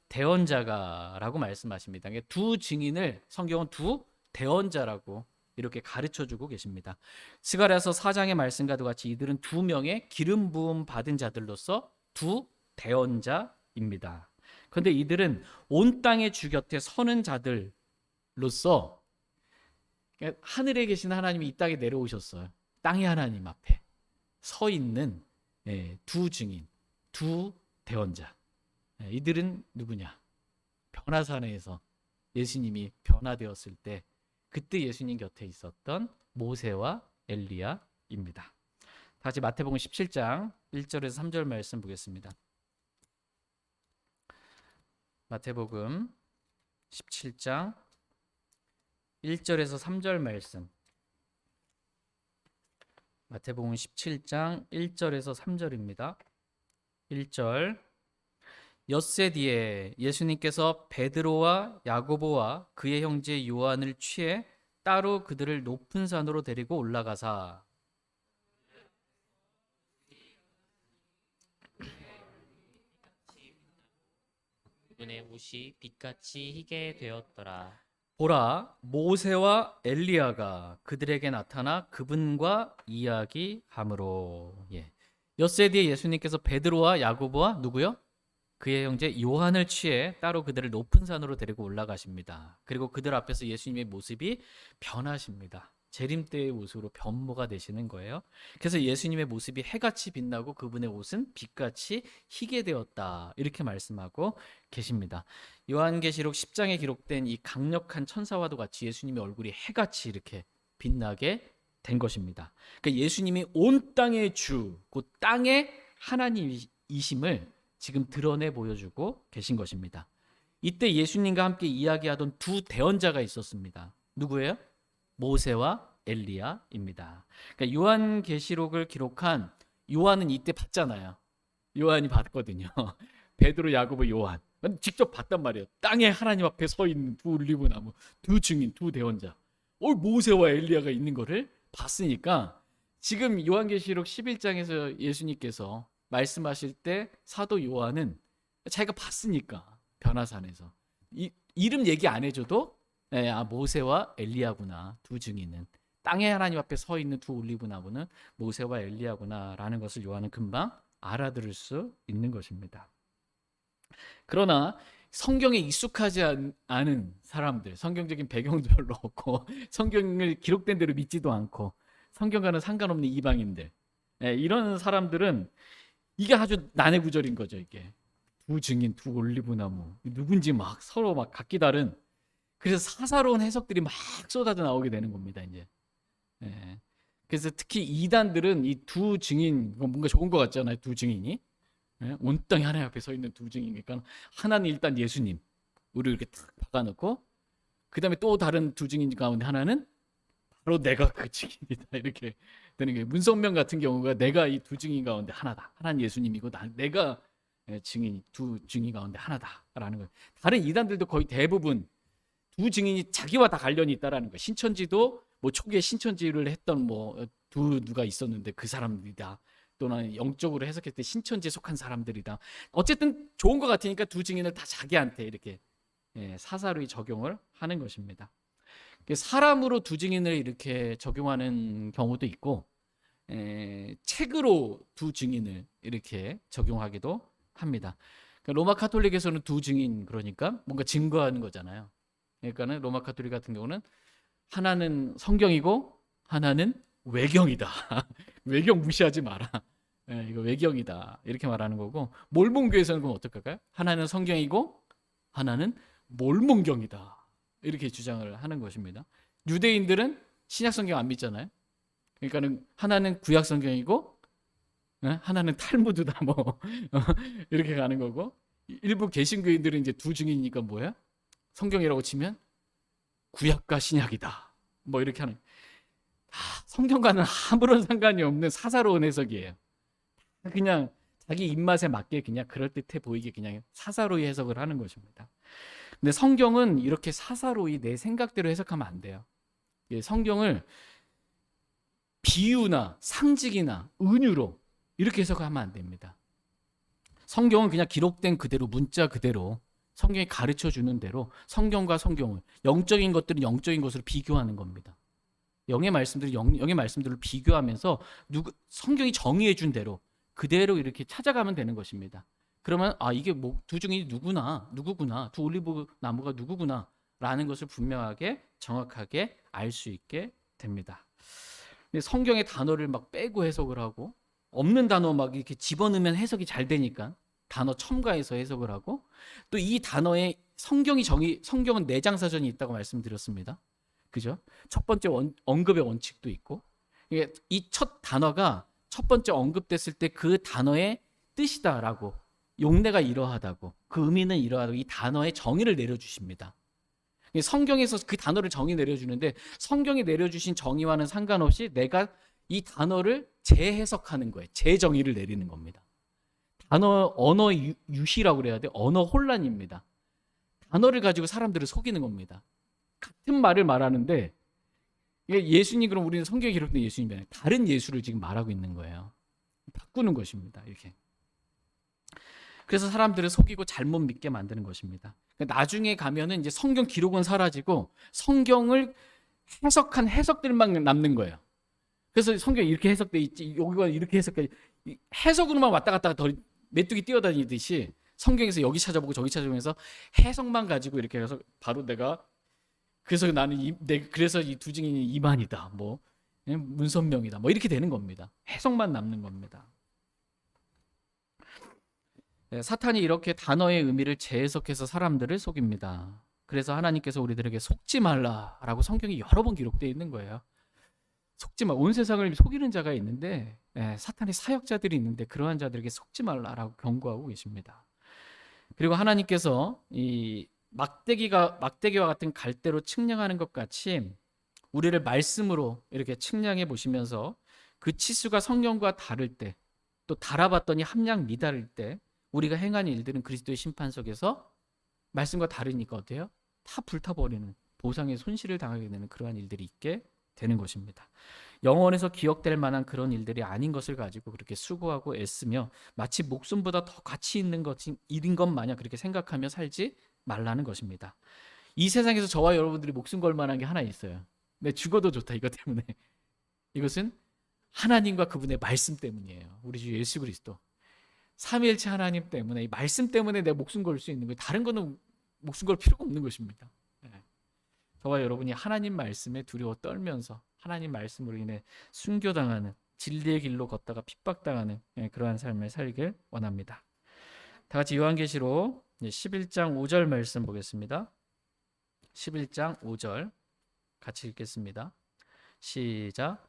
대언자가라고 말씀하십니다. 두 증인을 성경은 두 대언자라고 이렇게 가르쳐주고 계십니다. 스가랴서 4장의 말씀과도 같이 이들은 두 명의 기름 부음 받은 자들로서 두 대언자입니다. 그런데 이들은 온 땅의 주 곁에 서는 자들로서 하늘에 계신 하나님이 이 땅에 내려오셨어요. 땅의 하나님 앞에 서 있는 두 증인, 두 대언자. 이들은 누구냐? 변화산에서 예수님이 변화되었을 때 그때 예수님 곁에 있었던 모세와 엘리야입니다. 다시 마태복음 17장 1절에서 3절 말씀 보겠습니다. 마태복음 17장 1절에서 3절 말씀. 마태복음 17장 1절에서 3절입니다. 1절. 엿새 뒤에 예수님께서 베드로와 야고보와 그의 형제 요한을 취해 따로 그들을 높은 산으로 데리고 올라가사 그분의 옷이 빛같이 희게 되었더라. 보라, 모세와 엘리야가 그들에게 나타나 그분과 이야기함으로. 엿새 뒤에 예수님께서 베드로와 야고보와 누구요? 그의 형제 요한을 취해 따로 그들을 높은 산으로 데리고 올라가십니다. 그리고 그들 앞에서 예수님의 모습이 변하십니다. 재림때의 모습으로 변모가 되시는 거예요. 그래서 예수님의 모습이 해같이 빛나고 그분의 옷은 빛같이 희게 되었다. 이렇게 말씀하고 계십니다. 요한계시록 10장에 기록된 이 강력한 천사와도 같이 예수님의 얼굴이 해같이 이렇게 빛나게 된 것입니다. 그러니까 예수님이 온 땅의 주, 곧 땅의 하나님이심을 지금 드러내 보여주고 계신 것입니다. 이때 예수님과 함께 이야기하던 두 대언자가 있었습니다. 누구예요? 모세와 엘리야입니다. 그러니까 요한계시록을 기록한 요한은 이때 봤잖아요. 요한이 봤거든요. 베드로, 야고보, 요한 직접 봤단 말이에요. 땅에 하나님 앞에 서 있는 두 올리브 나무, 두 증인, 두 대언자. 모세와 엘리야가 있는 거를 봤으니까 지금 요한계시록 11장에서 예수님께서 말씀하실 때 사도 요한은 자기가 봤으니까 변화산에서 이름 얘기 안 해줘도 모세와 엘리야구나, 두 증인은 땅에 하나님 앞에 서 있는 두 올리브나무는 모세와 엘리야구나라는 것을 요한은 금방 알아들을 수 있는 것입니다. 그러나 성경에 익숙하지 않은 사람들, 성경적인 배경도 별로 없고 성경을 기록된 대로 믿지도 않고 성경과는 상관없는 이방인들, 이런 사람들은 이게 아주 난해 구절인 거죠. 이게 두 증인, 두 올리브나무, 누군지 막 서로 막 각기 다른, 그래서 사사로운 해석들이 막 쏟아져 나오게 되는 겁니다. 이제 그래서 특히 이단들은 이 두 증인, 뭔가 좋은 것 같잖아요. 두 증인이 온 땅에 하나님 앞에 서 있는 두 증인이니까 하나는 일단 예수님, 우리 이렇게 탁 박아놓고 그 다음에 또 다른 두 증인 가운데 하나는 바로 내가 그 증인이다, 이렇게 되는 게, 문성명 같은 경우가 내가 이 두 증인 가운데 하나다, 하나는 예수님이고 내가 증인, 두 증인 가운데 하나다라는 거예요. 다른 이단들도 거의 대부분 두 증인이 자기와 다 관련이 있다라는 거예요. 신천지도 뭐 초기에 신천지를 했던 뭐 누가 있었는데 그 사람들이다, 또는 영적으로 해석했을 때 신천지에 속한 사람들이다. 어쨌든 좋은 것 같으니까 두 증인을 다 자기한테 이렇게 사사로이 적용을 하는 것입니다. 사람으로 두 증인을 이렇게 적용하는 경우도 있고, 책으로 두 증인을 이렇게 적용하기도 합니다. 그러니까 로마 카톨릭에서는 두 증인, 그러니까 뭔가 증거하는 거잖아요. 그러니까는 로마 카톨릭 같은 경우는 하나는 성경이고 하나는 외경이다. 외경 무시하지 마라. 이거 외경이다, 이렇게 말하는 거고, 몰몬교에서는 그럼 어떨까요? 하나는 성경이고 하나는 몰몬경이다, 이렇게 주장을 하는 것입니다. 유대인들은 신약 성경 안 믿잖아요. 그러니까는 하나는 구약 성경이고 하나는 탈무드다, 뭐 이렇게 가는 거고, 일부 개신교인들은 이제 두 증인이니까 뭐야? 성경이라고 치면 구약과 신약이다, 뭐 이렇게 하는, 성경과는 아무런 상관이 없는 사사로운 해석이에요. 그냥 자기 입맛에 맞게 그냥 그럴듯해 보이게 그냥 사사로이 해석을 하는 것입니다. 근데 성경은 이렇게 사사로이 내 생각대로 해석하면 안 돼요. 성경을 비유나 상징이나 은유로 이렇게 해석하면 안 됩니다. 성경은 그냥 기록된 그대로, 문자 그대로, 성경이 가르쳐 주는 대로 성경과 성경을, 영적인 것들은 영적인 것으로 비교하는 겁니다. 영의 말씀들을 영의 말씀들을 비교하면서 성경이 정의해 준 대로 그대로 이렇게 찾아가면 되는 것입니다. 그러면 이게 뭐 두 증인이 누구구나, 두 올리브 나무가 누구구나 라는 것을 분명하게 정확하게 알 수 있게 됩니다. 근데 성경의 단어를 막 빼고 해석을 하고, 없는 단어 막 이렇게 집어넣으면 해석이 잘 되니까 단어 첨가해서 해석을 하고, 또 이 단어에 성경은 내장사전이 있다고 말씀드렸습니다. 그죠? 첫 번째 언급의 원칙도 있고, 이 첫 단어가 첫 번째 언급됐을 때 그 단어의 뜻이다라고, 용례가 이러하다고, 그 의미는 이러하다고 이 단어의 정의를 내려주십니다. 성경에서 그 단어를 정의 내려주는데, 성경이 내려주신 정의와는 상관없이 내가 이 단어를 재해석하는 거예요. 재정의를 내리는 겁니다. 언어 유희라고 그래야 돼. 언어 혼란입니다. 단어를 가지고 사람들을 속이는 겁니다. 같은 말을 말하는데, 예수님, 그럼 우리는 성경에 기록된 예수님이 다른 예수를 지금 말하고 있는 거예요. 바꾸는 것입니다. 이렇게. 그래서 사람들을 속이고 잘못 믿게 만드는 것입니다. 나중에 가면은 이제 성경 기록은 사라지고 성경을 해석한 해석들만 남는 거예요. 그래서 성경이 이렇게 해석돼 있지, 여기가 이렇게 해석돼, 해석으로만 왔다 갔다 메뚜기 뛰어다니듯이 성경에서 여기 찾아보고 저기 찾아보면서 해석만 가지고 이렇게 해서 바로 내가, 그래서 나는 그래서 이 두 증인이 이만이다, 뭐 문선명이다, 뭐 이렇게 되는 겁니다. 해석만 남는 겁니다. 사탄이 이렇게 단어의 의미를 재해석해서 사람들을 속입니다. 그래서 하나님께서 우리들에게 속지 말라라고 성경이 여러 번 기록되어 있는 거예요. 속지 마. 온 세상을 속이는 자가 있는데, 사탄의 사역자들이 있는데 그러한 자들에게 속지 말라라고 경고하고 계십니다. 그리고 하나님께서 이 막대기와 같은 갈대로 측량하는 것 같이 우리를 말씀으로 이렇게 측량해 보시면서 그 치수가 성경과 다를 때, 또 달아봤더니 함량 미달일 때 우리가 행하는 일들은 그리스도의 심판 속에서 말씀과 다르니까 어때요? 다 불타버리는, 보상의 손실을 당하게 되는 그러한 일들이 있게 되는 것입니다. 영원에서 기억될 만한 그런 일들이 아닌 것을 가지고 그렇게 수고하고 애쓰며 마치 목숨보다 더 가치 있는 것인 일인 것 마냥 그렇게 생각하며 살지 말라는 것입니다. 이 세상에서 저와 여러분들이 목숨 걸 만한 게 하나 있어요. 내 죽어도 좋다 이것 때문에. 이것은 하나님과 그분의 말씀 때문이에요. 우리 주 예수 그리스도. 삼위일체 하나님 때문에, 이 말씀 때문에 내 목숨 걸 수 있는 거예요. 다른 거는 목숨 걸 필요가 없는 것입니다. 저와 여러분이 하나님 말씀에 두려워 떨면서 하나님 말씀으로 인해 순교당하는, 진리의 길로 걷다가 핍박당하는 그러한 삶을 살길 원합니다. 다 같이 요한계시록 11장 5절 말씀 보겠습니다. 11장 5절 같이 읽겠습니다. 시작.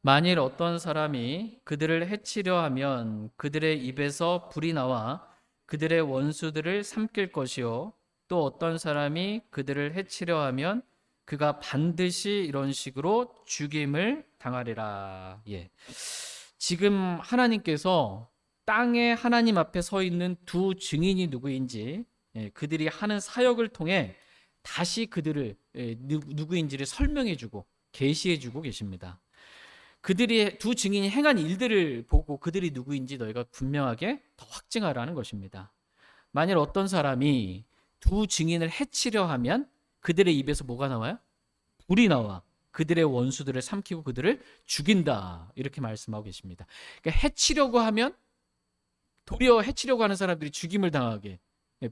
만일 어떤 사람이 그들을 해치려 하면 그들의 입에서 불이 나와 그들의 원수들을 삼킬 것이요, 또 어떤 사람이 그들을 해치려 하면 그가 반드시 이런 식으로 죽임을 당하리라. 지금 하나님께서 땅에 하나님 앞에 서 있는 두 증인이 누구인지, 그들이 하는 사역을 통해 다시 그들을 누구인지를 설명해주고 계시해주고 계십니다. 그들이 두 증인이 행한 일들을 보고 그들이 누구인지 너희가 분명하게 더 확증하라는 것입니다. 만일 어떤 사람이 두 증인을 해치려 하면 그들의 입에서 뭐가 나와요? 불이 나와 그들의 원수들을 삼키고 그들을 죽인다, 이렇게 말씀하고 계십니다. 그러니까 해치려고 하면 도리어 해치려고 하는 사람들이 죽임을 당하게,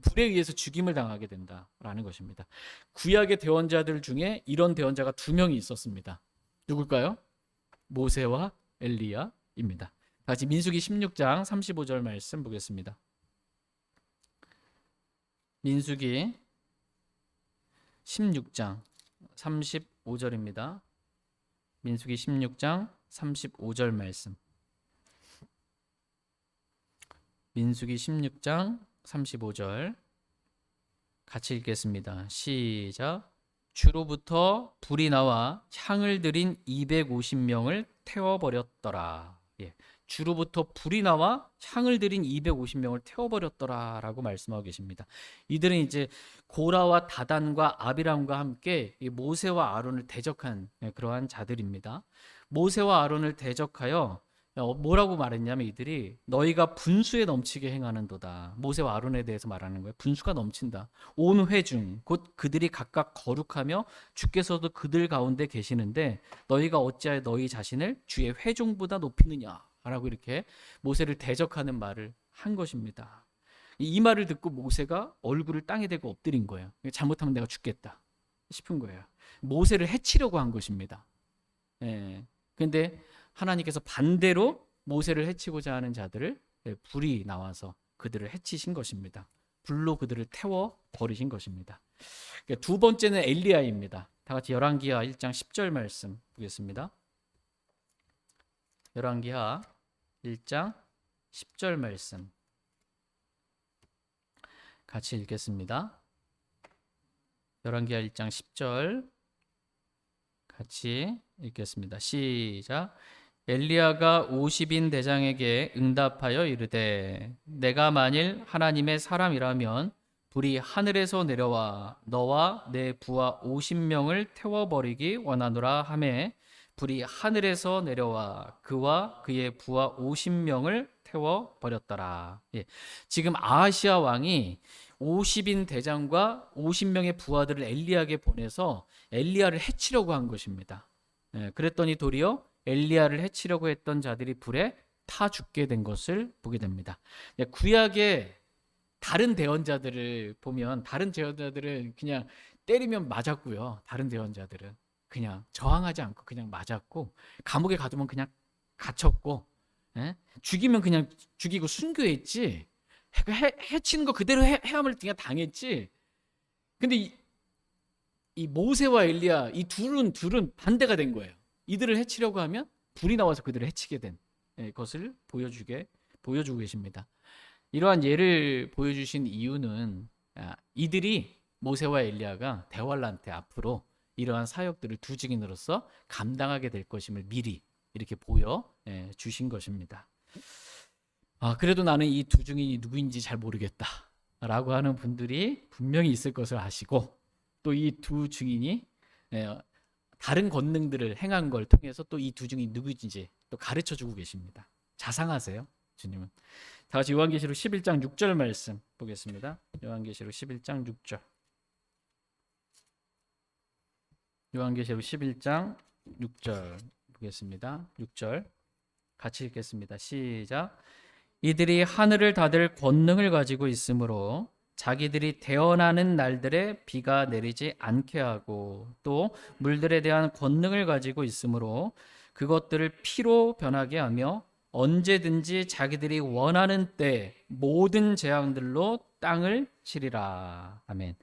불에 의해서 죽임을 당하게 된다라는 것입니다. 구약의 대언자들 중에 이런 대언자가 두 명이 있었습니다. 누굴까요? 모세와 엘리야입니다. 다시 민수기 16장 35절 말씀 보겠습니다. 민수기 16장 35절입니다. 민수기 16장 35절 말씀. 민수기 16장 35절 같이 읽겠습니다. 시작. 주로부터 불이 나와 향을 들인 250명을 태워버렸더라. 주로부터 불이 나와 향을 들인 250명을 태워버렸더라라고 말씀하고 계십니다. 이들은 이제 고라와 다단과 아비람과 함께 모세와 아론을 대적한 그러한 자들입니다. 모세와 아론을 대적하여 뭐라고 말했냐면 이들이 너희가 분수에 넘치게 행하는도다. 모세와 아론에 대해서 말하는 거예요. 분수가 넘친다. 온 회중 곧 그들이 각각 거룩하며 주께서도 그들 가운데 계시는데 너희가 어찌하여 너희 자신을 주의 회중보다 높이느냐라고 이렇게 모세를 대적하는 말을 한 것입니다. 이 말을 듣고 모세가 얼굴을 땅에 대고 엎드린 거예요. 잘못하면 내가 죽겠다 싶은 거예요. 모세를 해치려고 한 것입니다. 그런데 하나님께서 반대로 모세를 해치고자 하는 자들을 불이 나와서 그들을 해치신 것입니다. 불로 그들을 태워 버리신 것입니다. 두 번째는 엘리야입니다. 다 같이 열왕기하 1장 10절 말씀 보겠습니다. 열왕기하 1장 10절 말씀 같이 읽겠습니다. 열왕기하 1장 10절 같이 읽겠습니다. 시작. 엘리야가 50인 대장에게 응답하여 이르되 내가 만일 하나님의 사람이라면 불이 하늘에서 내려와 너와 내 부하 50명을 태워버리기 원하노라 하매 불이 하늘에서 내려와 그와 그의 부하 50명을 태워버렸더라. 지금 아하시아 왕이 50인 대장과 50명의 부하들을 엘리야에게 보내서 엘리야를 해치려고 한 것입니다. 그랬더니 도리어 엘리야를 해치려고 했던 자들이 불에 타 죽게 된 것을 보게 됩니다. 구약의 다른 대언자들을 보면 다른 대언자들은 그냥 때리면 맞았고요. 다른 대언자들은 그냥 저항하지 않고 그냥 맞았고 감옥에 가두면 그냥 갇혔고 죽이면 그냥 죽이고 순교했지 해치는 거 그대로 해함을 그냥 당했지. 근데 이 모세와 엘리야 이 둘은 반대가 된 거예요. 이들을 해치려고 하면 불이 나와서 그들을 해치게 된 것을 보여주고 계십니다. 이러한 예를 보여주신 이유는 이들이 모세와 엘리야가 대환란 때 앞으로 이러한 사역들을 두 증인으로서 감당하게 될 것임을 미리 이렇게 보여주신 것입니다. 그래도 나는 이 두 증인이 누구인지 잘 모르겠다라고 하는 분들이 분명히 있을 것을 아시고 또 이 두 증인이 다른 권능들을 행한 걸 통해서 또 이 두 증인이 누구인지 또 가르쳐주고 계십니다. 자상하세요, 주님은. 다 같이 요한계시록 11장 6절 말씀 보겠습니다. 요한계시록 11장 6절. 요한계시록 11장 6절 보겠습니다. 6절 같이 읽겠습니다. 시작. 이들이 하늘을 닫을 권능을 가지고 있으므로 자기들이 태어나는 날들에 비가 내리지 않게 하고 또 물들에 대한 권능을 가지고 있으므로 그것들을 피로 변하게 하며 언제든지 자기들이 원하는 때 모든 재앙들로 땅을 치리라. 아멘.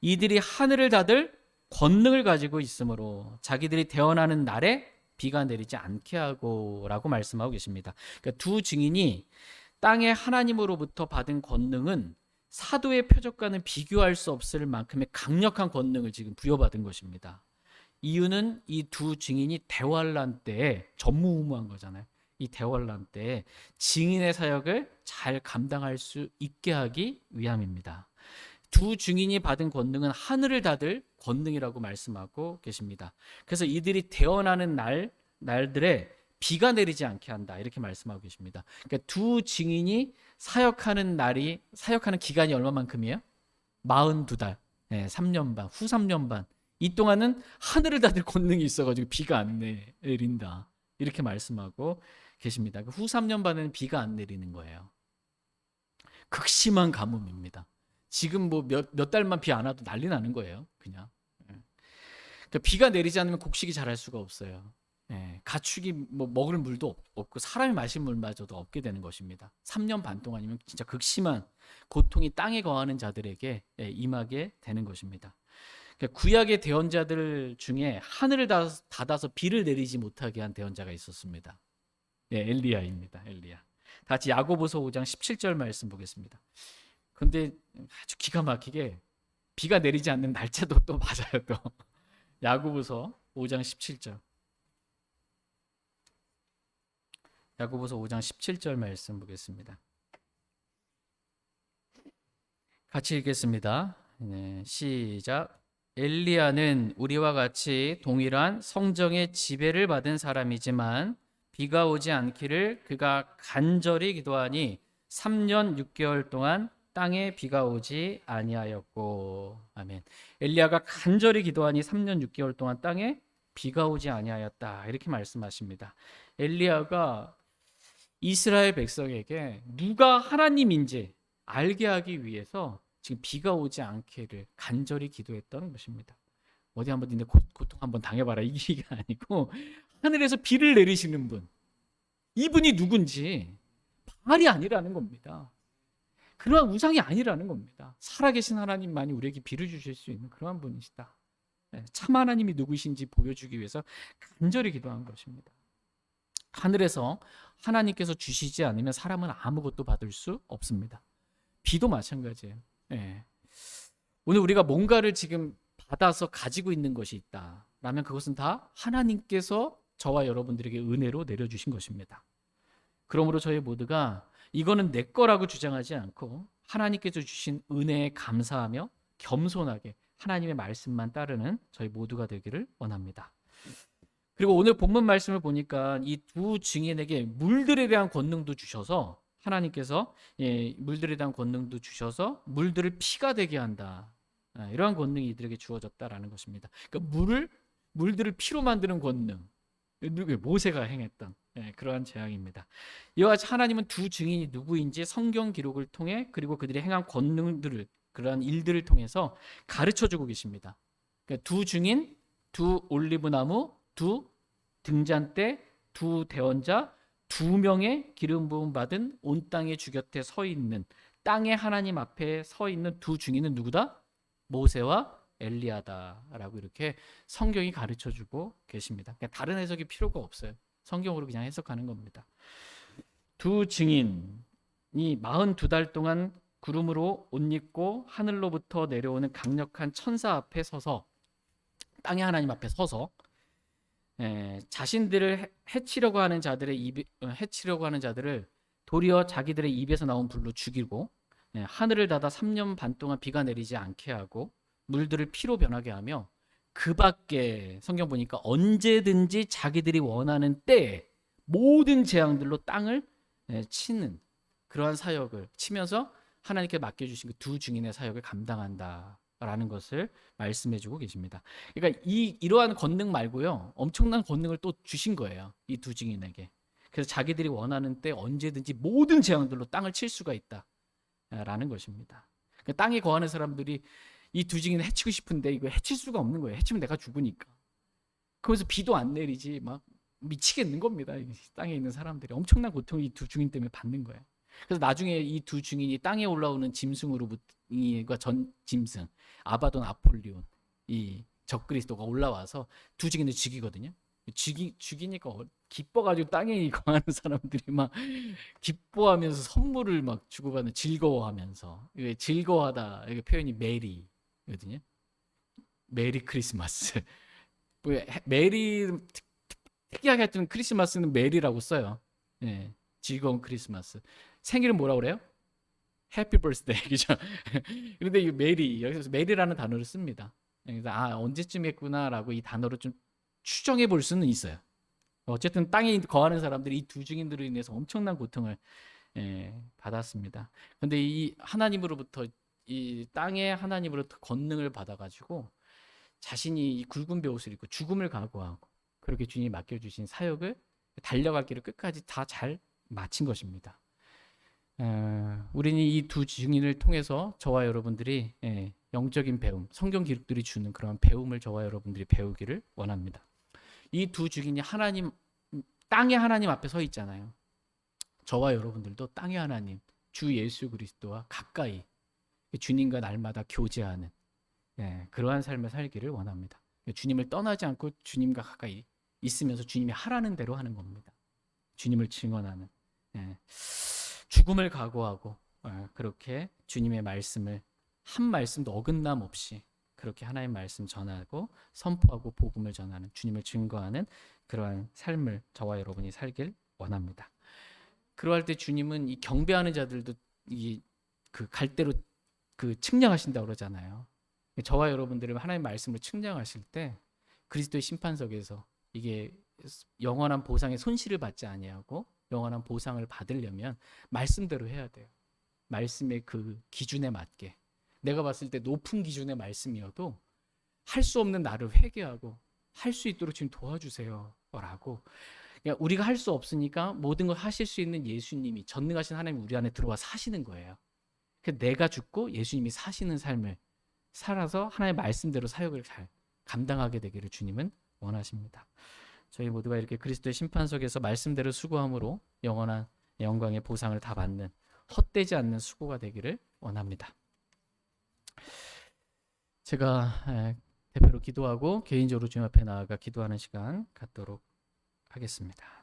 이들이 하늘을 닫을 권능을 가지고 있으므로 자기들이 태어나는 날에 비가 내리지 않게 하고 라고 말씀하고 계십니다. 그러니까 두 증인이 땅의 하나님으로부터 받은 권능은 사도의 표적과는 비교할 수 없을 만큼의 강력한 권능을 지금 부여받은 것입니다. 이유는 이 두 증인이 대환란 때에 전무후무한 거잖아요. 이 대환란 때에 증인의 사역을 잘 감당할 수 있게 하기 위함입니다. 두 증인이 받은 권능은 하늘을 닫을 권능이라고 말씀하고 계십니다. 그래서 이들이 태어나는 날들에 비가 내리지 않게 한다 이렇게 말씀하고 계십니다. 그러니까 두 증인이 사역하는 기간이 얼마만큼이에요? 42달, 3년 반, 후 3년 반. 이 동안은 하늘을 닫을 권능이 있어가지고 비가 안 내린다 이렇게 말씀하고 계십니다. 후 3년 반에는 비가 안 내리는 거예요. 극심한 가뭄입니다. 지금 뭐 몇 달만 비 안 와도 난리 나는 거예요. 그냥. 그러니까 비가 내리지 않으면 곡식이 자랄 수가 없어요. 가축이 뭐 먹을 물도 없고 사람이 마실 물마저도 없게 되는 것입니다. 3년 반 동안이면 진짜 극심한 고통이 땅에 거하는 자들에게 임하게 되는 것입니다. 그러니까 구약의 대언자들 중에 하늘을 닫아서 비를 내리지 못하게 한 대언자가 있었습니다. 엘리야입니다. 엘리야. 다 같이 야고보서 5장 17절 말씀 보겠습니다. 그런데 아주 기가 막히게 비가 내리지 않는 날짜도 또 맞아요. 또 야고보서 5장 17절. 야고보서 5장 17절 말씀 보겠습니다. 같이 읽겠습니다. 시작. 엘리야는 우리와 같이 동일한 성정의 지배를 받은 사람이지만 비가 오지 않기를 그가 간절히 기도하니 3년 6개월 동안 땅에 비가 오지 아니하였고. 아멘. 엘리야가 간절히 기도하니 3년 6개월 동안 땅에 비가 오지 아니하였다 이렇게 말씀하십니다. 엘리야가 이스라엘 백성에게 누가 하나님인지 알게 하기 위해서 지금 비가 오지 않기를 간절히 기도했던 것입니다. 어디 한번 니네 고통 한번 당해봐라 이 얘기가 아니고 하늘에서 비를 내리시는 분, 이분이 누군지 바알이 아니라는 겁니다. 그러한 우상이 아니라는 겁니다. 살아계신 하나님만이 우리에게 비를 주실 수 있는 그러한 분이시다. 참 하나님이 누구신지 보여주기 위해서 간절히 기도한 것입니다. 하늘에서 하나님께서 주시지 않으면 사람은 아무것도 받을 수 없습니다. 비도 마찬가지예요. 오늘 우리가 뭔가를 지금 받아서 가지고 있는 것이 있다라면 그것은 다 하나님께서 저와 여러분들에게 은혜로 내려주신 것입니다. 그러므로 저희 모두가 이거는 내 거라고 주장하지 않고 하나님께서 주신 은혜에 감사하며 겸손하게 하나님의 말씀만 따르는 저희 모두가 되기를 원합니다. 그리고 오늘 본문 말씀을 보니까 이 두 증인에게 물들에 대한 권능도 주셔서 하나님께서 물들에 대한 권능도 주셔서 물들을 피가 되게 한다. 이러한 권능이 이들에게 주어졌다라는 것입니다. 그러니까 물들을 피로 만드는 권능, 모세가 행했던 그러한 재앙입니다. 이와 같이 하나님은 두 증인이 누구인지 성경 기록을 통해 그리고 그들이 행한 권능들을 그러한 일들을 통해서 가르쳐주고 계십니다. 그러니까 두 증인, 두 올리브나무, 두 등잔대, 두 대언자, 두 명의 기름 부음 받은 온 땅의 주 곁에 서 있는 땅의 하나님 앞에 서 있는 두 증인은 누구다? 모세와 엘리야다라고 이렇게 성경이 가르쳐주고 계십니다. 그러니까 다른 해석이 필요가 없어요. 성경으로 그냥 해석하는 겁니다. 두 증인이 42달 동안 구름으로 옷 입고 하늘로부터 내려오는 강력한 천사 앞에 서서 땅의 하나님 앞에 서서 자신들을 해치려고 하는 자들을 도리어 자기들의 입에서 나온 불로 죽이고 하늘을 닫아 3년 반 동안 비가 내리지 않게 하고 물들을 피로 변하게 하며 그 밖에 성경 보니까 언제든지 자기들이 원하는 때에 모든 재앙들로 땅을 치는 그러한 사역을 치면서 하나님께 맡겨주신 그 두 증인의 사역을 감당한다라는 것을 말씀해주고 계십니다. 그러니까 이러한 권능 말고요, 엄청난 권능을 또 주신 거예요, 이 두 증인에게. 그래서 자기들이 원하는 때 언제든지 모든 재앙들로 땅을 칠 수가 있다라는 것입니다. 그러니까 땅에 거하는 사람들이 이 두 증인을 해치고 싶은데 이거 해칠 수가 없는 거예요. 해치면 내가 죽으니까. 그래서 비도 안 내리지 막 미치겠는 겁니다. 땅에 있는 사람들이 엄청난 고통을 이 두 증인 때문에 받는 거예요. 그래서 나중에 이 두 증인이 땅에 올라오는 짐승으로부터 전 짐승 아바돈 아폴리온 이 적그리스도가 올라와서 두 증인을 죽이거든요. 죽이니까 기뻐가지고 땅에 거하는 사람들이 막 기뻐하면서 선물을 막 주고받는, 즐거워하면서. 이게 즐거워하다, 이게 표현이 메리거든요. 메리 크리스마스. 메리, 특이하게 하여튼 크리스마스는 메리라고 써요. 예, 즐거운 크리스마스. 생일은 뭐라고 그래요? 해피 버스데이, 그죠? 그런데 이 메리, 여기서 메리라는 단어를 씁니다. 그래서 언제쯤이었구나라고 이 단어로 좀 추정해 볼 수는 있어요. 어쨌든 땅에 거하는 사람들이 이 두 증인들로 인해서 엄청난 고통을 받았습니다. 그런데 이 하나님으로부터, 이 땅의 하나님으로부터 권능을 받아가지고 자신이 이 굵은 베옷을 입고 죽음을 각오하고 그렇게 주님이 맡겨주신 사역을 달려갈 길을 끝까지 다 잘 마친 것입니다. 우리는 이 두 증인을 통해서 저와 여러분들이 영적인 배움, 성경 기록들이 주는 그런 배움을 저와 여러분들이 배우기를 원합니다. 이 두 증인이 땅의 하나님 앞에 서 있잖아요. 저와 여러분들도 땅의 하나님, 주 예수 그리스도와 가까이 주님과 날마다 교제하는 그러한 삶을 살기를 원합니다. 주님을 떠나지 않고 주님과 가까이 있으면서 주님이 하라는 대로 하는 겁니다. 주님을 증언하는, 죽음을 각오하고 그렇게 주님의 말씀을 한 말씀도 어긋남 없이 그렇게 하나님의 말씀 전하고 선포하고 복음을 전하는, 주님을 증거하는 그러한 삶을 저와 여러분이 살길 원합니다. 그러할 때 주님은 이 경배하는 자들도 그 갈대로 그 측량하신다고 그러잖아요. 저와 여러분들을 하나님의 말씀으로 측량하실 때 그리스도의 심판석에서 이게 영원한 보상의 손실을 받지 아니하고 영원한 보상을 받으려면 말씀대로 해야 돼요. 말씀의 그 기준에 맞게. 내가 봤을 때 높은 기준의 말씀이어도 할 수 없는 나를 회개하고 할 수 있도록 지금 도와주세요 라고. 그러니까 우리가 할 수 없으니까 모든 걸 하실 수 있는 예수님이, 전능하신 하나님이 우리 안에 들어와 사시는 거예요. 내가 죽고 예수님이 사시는 삶을 살아서 하나님의 말씀대로 사역을 잘 감당하게 되기를 주님은 원하십니다. 저희 모두가 이렇게 그리스도의 심판석에서 말씀대로 수고함으로 영원한 영광의 보상을 다 받는 헛되지 않는 수고가 되기를 원합니다. 제가 대표로 기도하고 개인적으로 주님 앞에 나아가 기도하는 시간 갖도록 하겠습니다.